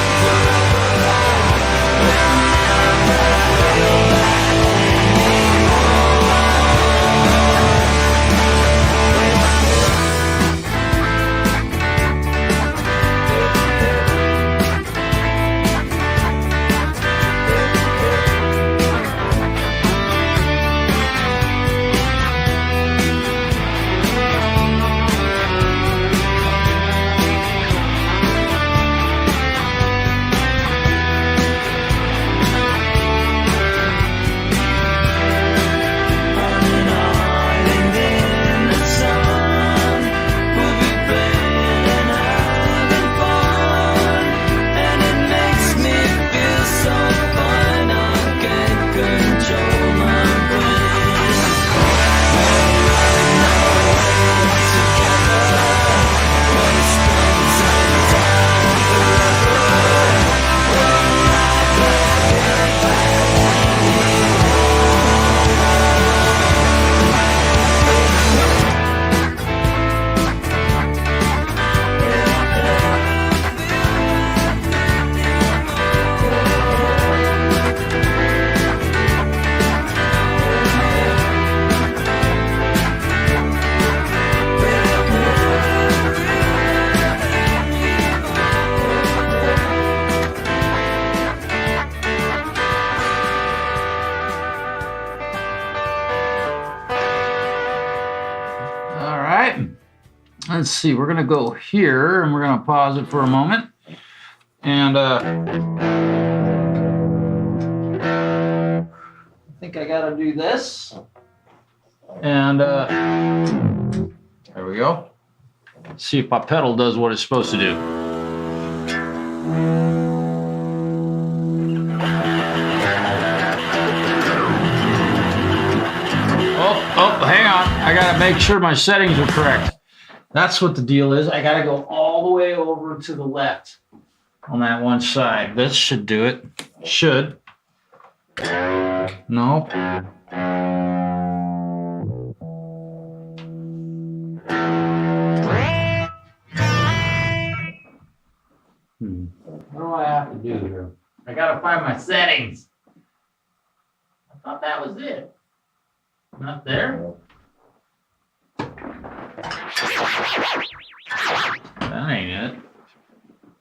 on an island in the sun. We'll be playing and having fun, and it makes me feel so fine I can't control my brain. Together, we'll spend some time All right. Let's see. We're going to go here and we're going to pause it for a moment. And I think I got to do this. And there we go. See if my pedal does what it's supposed to do. Oh, hang on. I got to make sure my settings are correct. That's what the deal is. I got to go all the way over to the left on that one side. This should do it. Should. No. What do I have to do here? I got to find my settings. I thought that was it. Not there? That ain't it.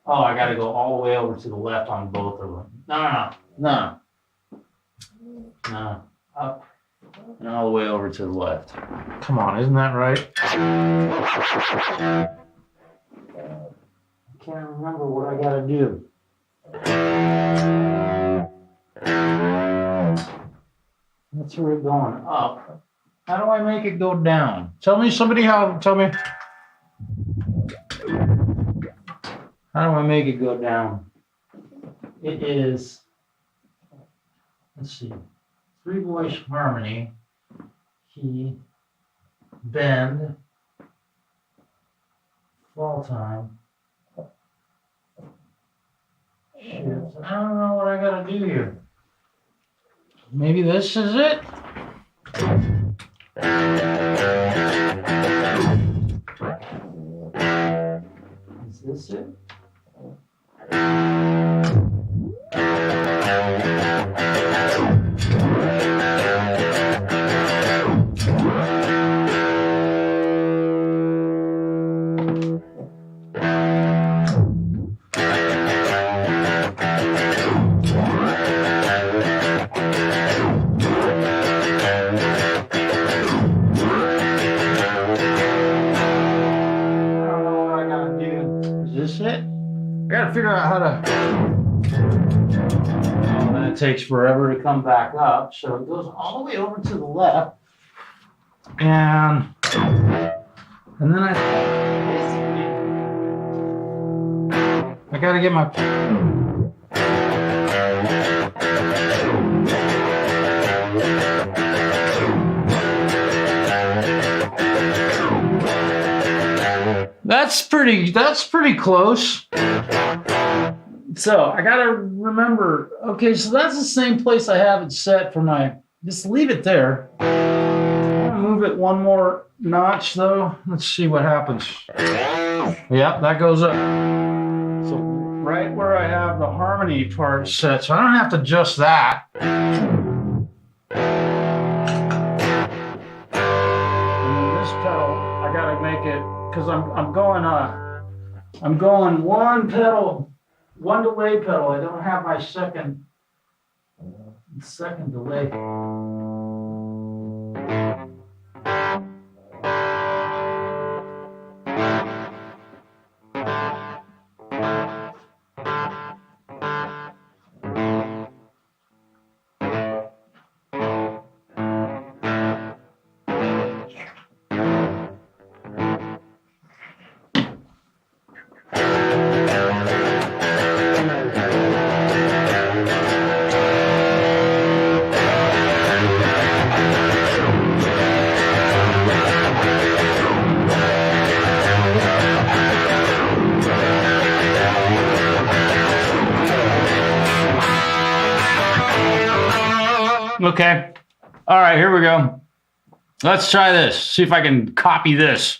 Oh, I gotta go all the way over to the left on both of them. No. Up and all the way over to the left. Come on, isn't that right? I can't remember what I gotta do. That's where we're going up. How do I make it go down? Tell me. How do I make it go down? It is let's see, 3-voice harmony, key, bend, fall time, shift. I don't know what I gotta do here. Maybe this is it? Is this it? Figure out how to. Oh, then it takes forever to come back up, so it goes all the way over to the left, and then I got to get my. That's pretty close. So I gotta remember, okay, so that's the same place I have it set for my, just leave it there. I'm gonna move it one more notch though. Let's see what happens. Yep, that goes up. So right where I have the harmony part set, so I don't have to adjust that. And then this pedal, I gotta make it, because I'm going one pedal, one delay pedal. I don't have my second delay. Okay. All right, here we go. Let's try this. See if I can copy this.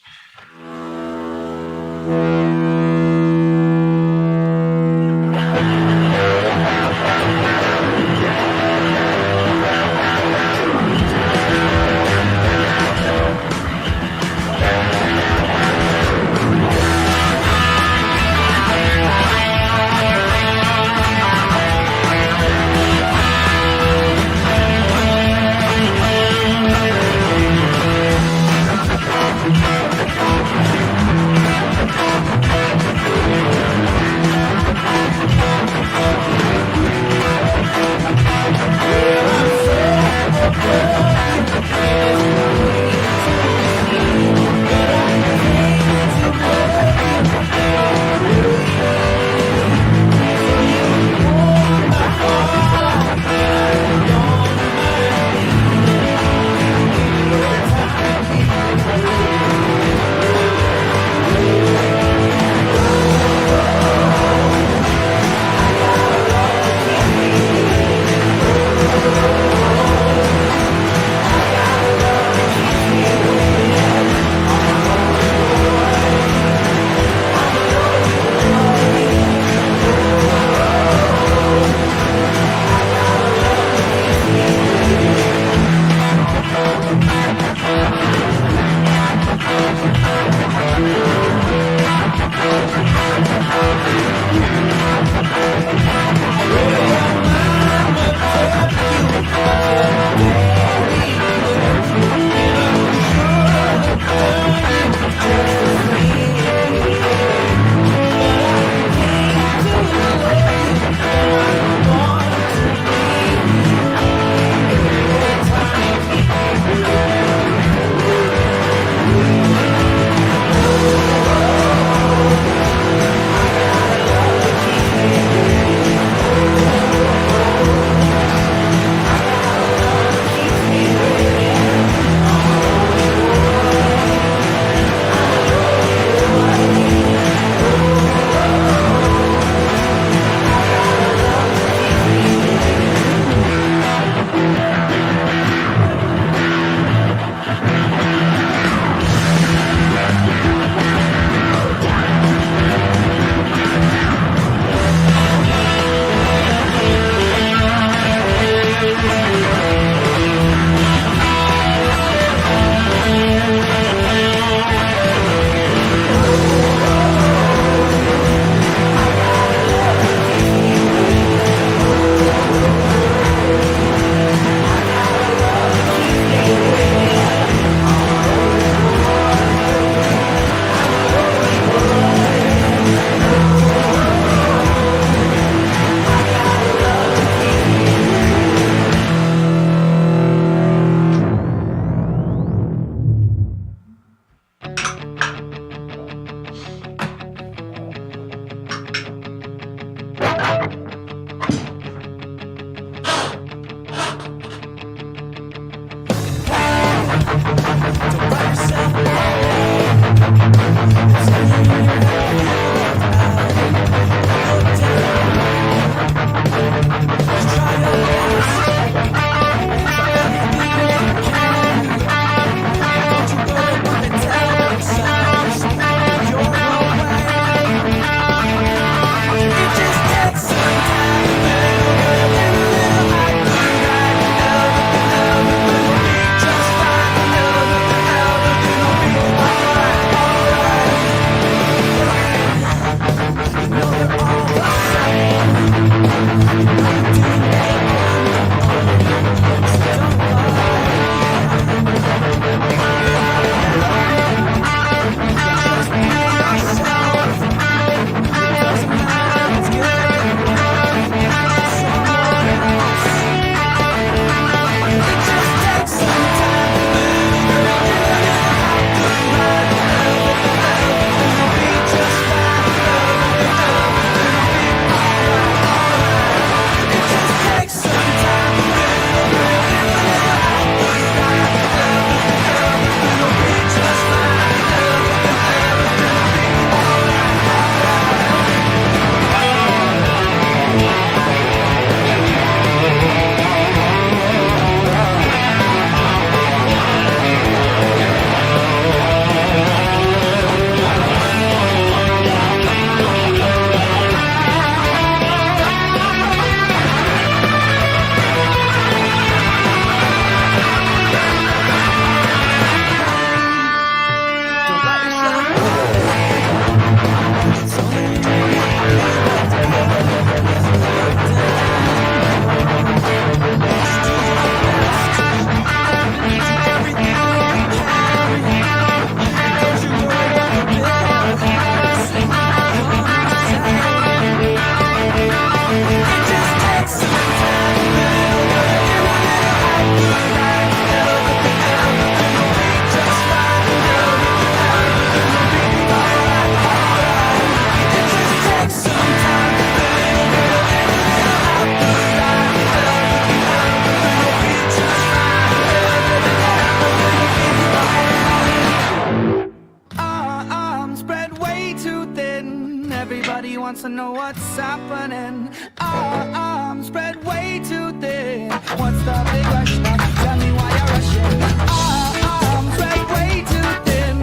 wants to know what's happening. Our arms spread way too thin. What's the big rush now? Tell me why you're rushing. Our arms spread way too thin.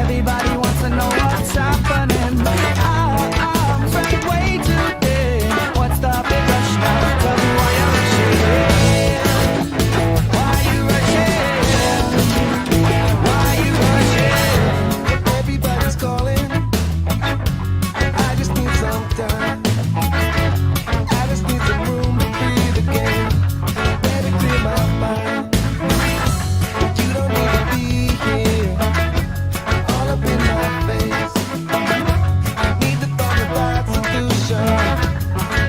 Everybody wants to know what's happening. Our arms spread way too thin. What's the big rush now? Tell me why you're rushing. Why you rushing? Why you rushing? Everybody's calling. I just need some time. I just need some room to breathe again. Let it clear my mind. You don't need to be here, all up in my face. Need to find the right solution.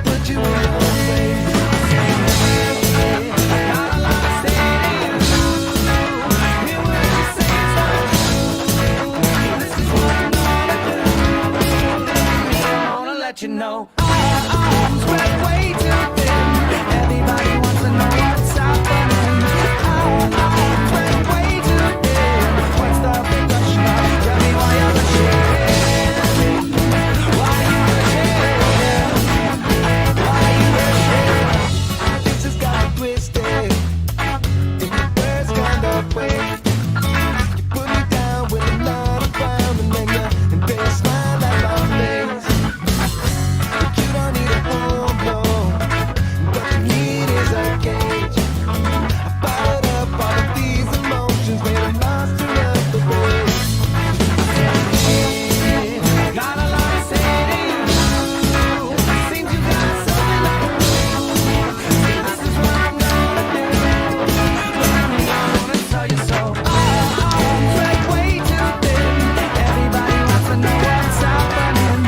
Put you in your place. Not a lot to say to you. Hear what you say is not true. This is what I'm gonna do. I wanna let you know. Our arms spread way too thin. Everybody wants to know what's happening. Our arms spread way too thin. What's the big rush now? Tell me why you're rushing. Why you rushing? Why you rushing? This has got twisted in the worst kind of way. You put me down with a lot of frown and then you smile at my face. But you don't need a home, no. What you need is a cage. I fired up all of these emotions, made a monster of the waves. Got a lot to say to you. Seems you got something I can do. This is what I'm gonna do. I wanna tell you so. Our arms spread way too thin. Everybody wants to know what's happening.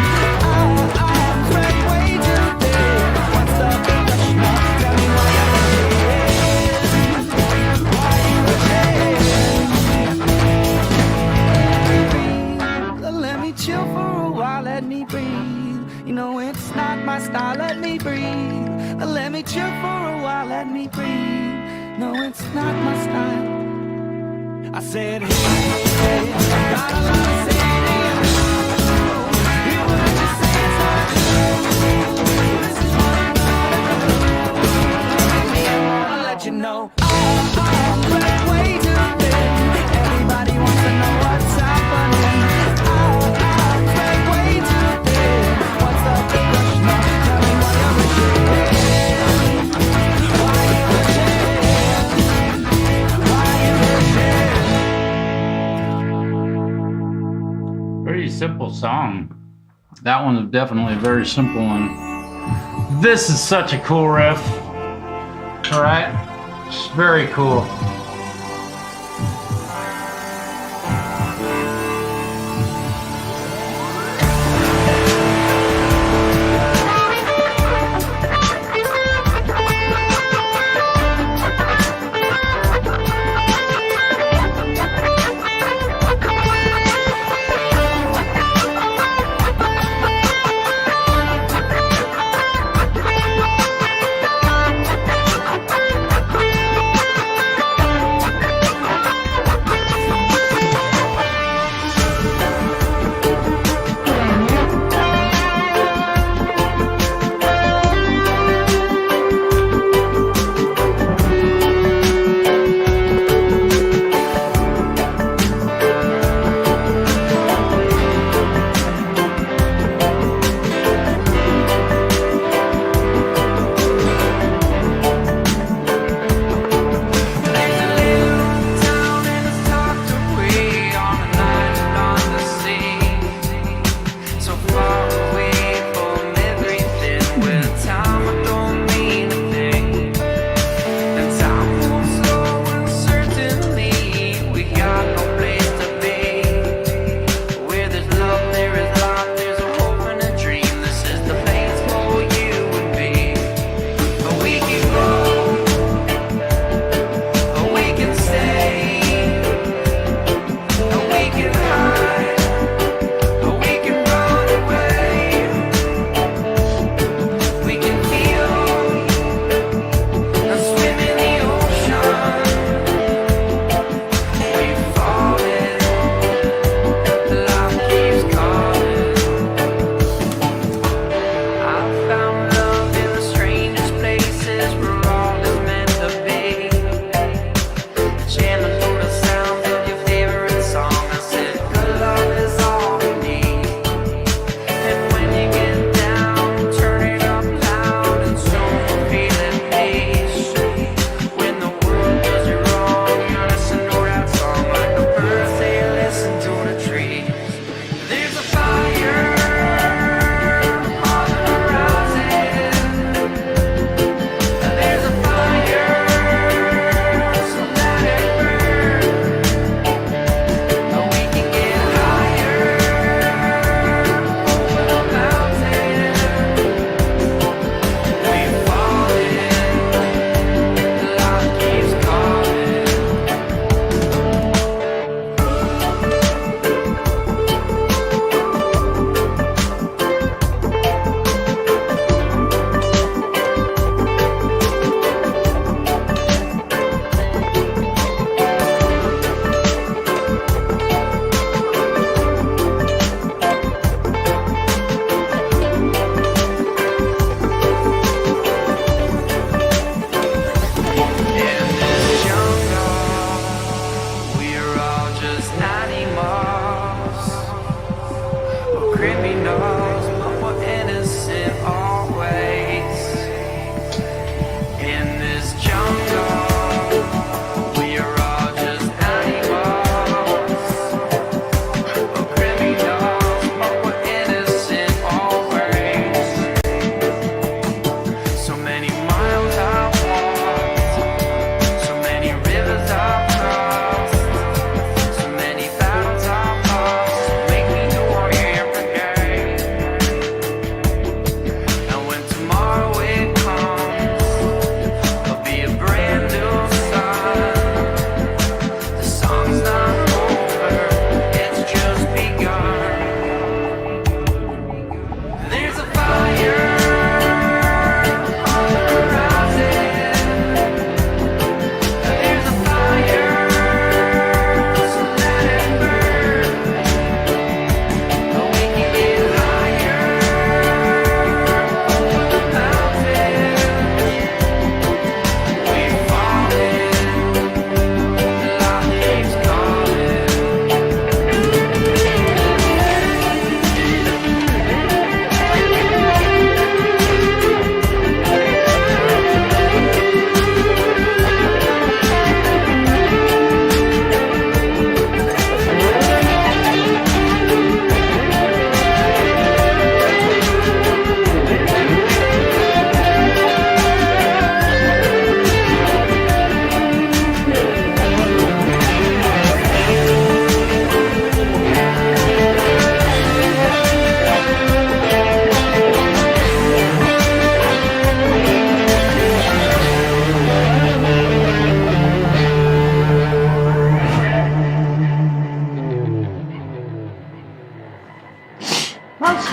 Our arms spread way too thin. What's the big rush now? Tell me why you're rushing. Why you rushing? Let me chill for a while, let me breathe. You know it's not my style, let me breathe. Let me chill for a while, let me breathe. No, it's not my style. I said, hey, got a lot to say to you. Hear what I just say, it's not true. This is what I'm gonna do. I wanna let you know. Spread way too thin. Everybody wants to know what's happening. Spread way too thin. What's up the rush now? Tell me why you're wishing. Why you wishing? Why you wishing? Pretty simple song. That one is definitely a very simple one. This is such a cool riff. All right, it's very cool.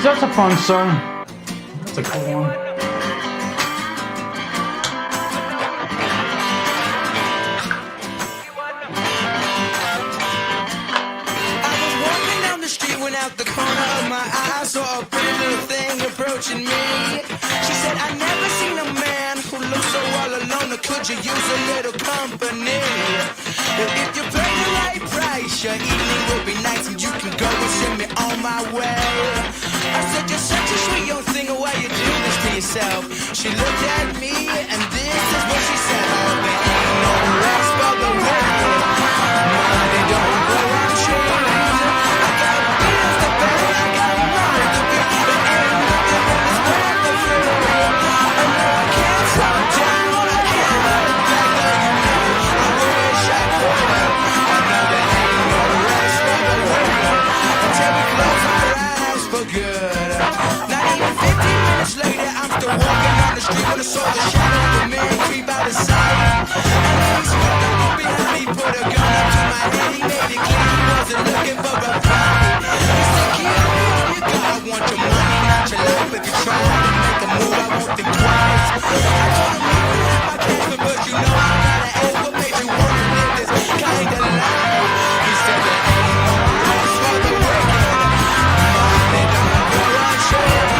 That's a fun song. That's a cool one. Went out the corner of my eye, saw a pretty little thing approaching me. She said, I never seen a man who looks so all alone, or could you use a little company? If you pay the right price, your evening will be nice, and you can go and send me on my way. I said, you're such a sweet young thing, why you do this to yourself? She looked at me, and this is what she said. Oh, there ain't no rest for the wicked. Money don't grow on trees. Walking down the street when I saw the shadow of a man creep out of sight. And he's walking up behind me, put a gun up to my head. He made it clear he wasn't looking for a fight. He said, kill me all you got. I want your money, not your life. If you try to make a move, I won't think twice. I told him you can have my cash, but you know I gotta ask what made you want to live this kind of life. He said there ain't no rest for the wicked. Money don't grow on trees.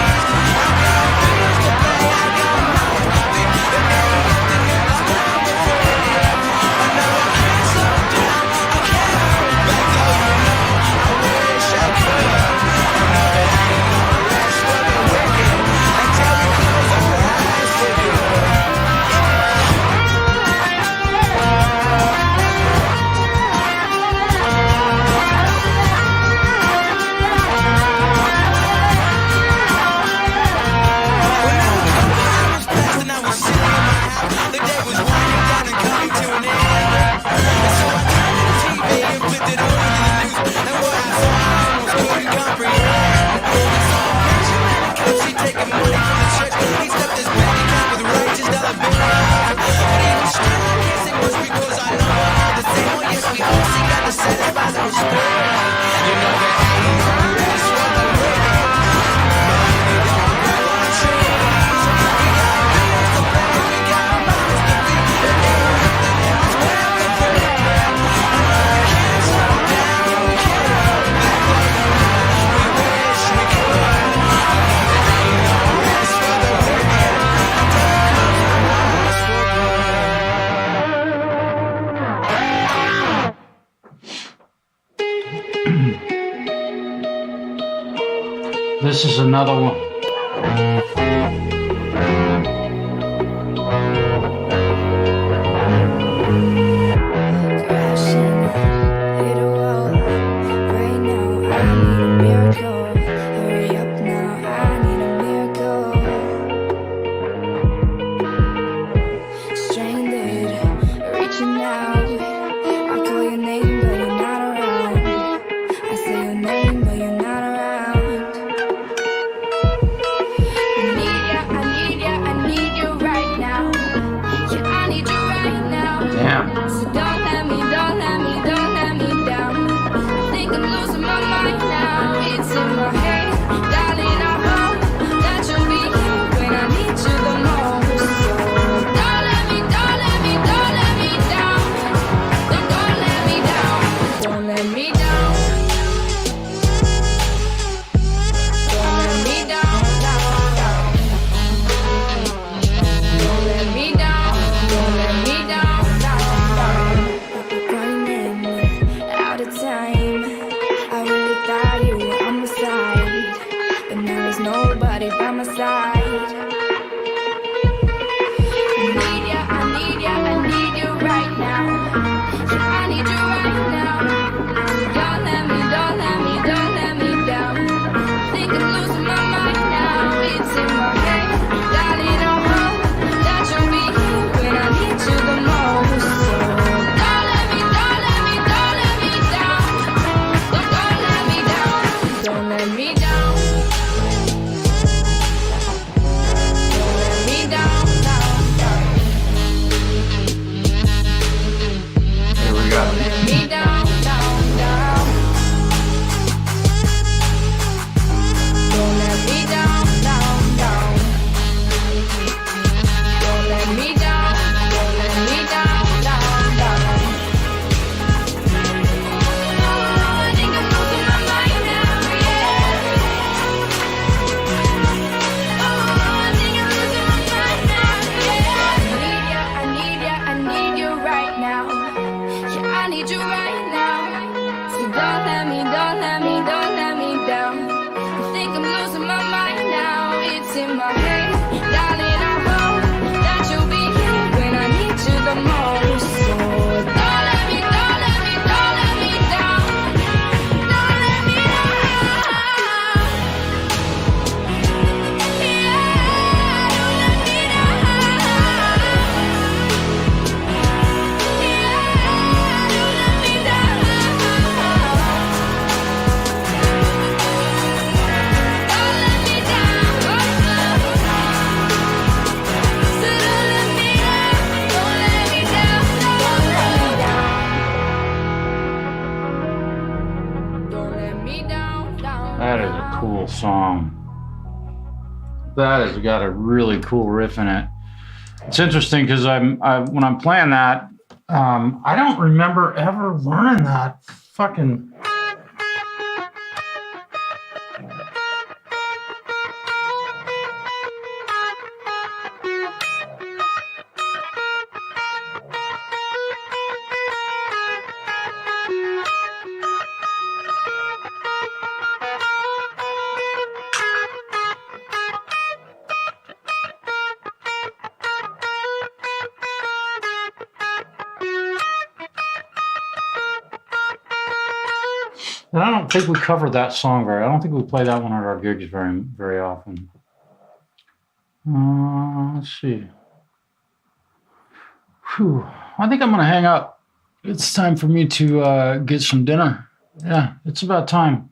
This is another one. I need you right now. So don't let me, don't let me, don't let me down. I think I'm losing my mind now. It's in my head, darling. I hope that you'll be here when I need you the most. So don't let me, don't let me, don't let me down. Don't let me down. Yeah, don't let me down. That is a cool song. That has got a really cool riff in it. It's interesting because when I'm playing that, I don't remember ever learning that fucking. And I don't think we covered that song I don't think we play that one at our gigs very often. Let's see. Whew. I think I'm going to hang up. It's time for me to get some dinner. Yeah, it's about time.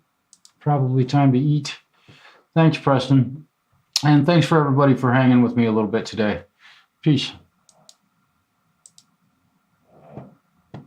Probably time to eat. Thanks, Preston. And thanks for everybody for hanging with me a little bit today. Peace.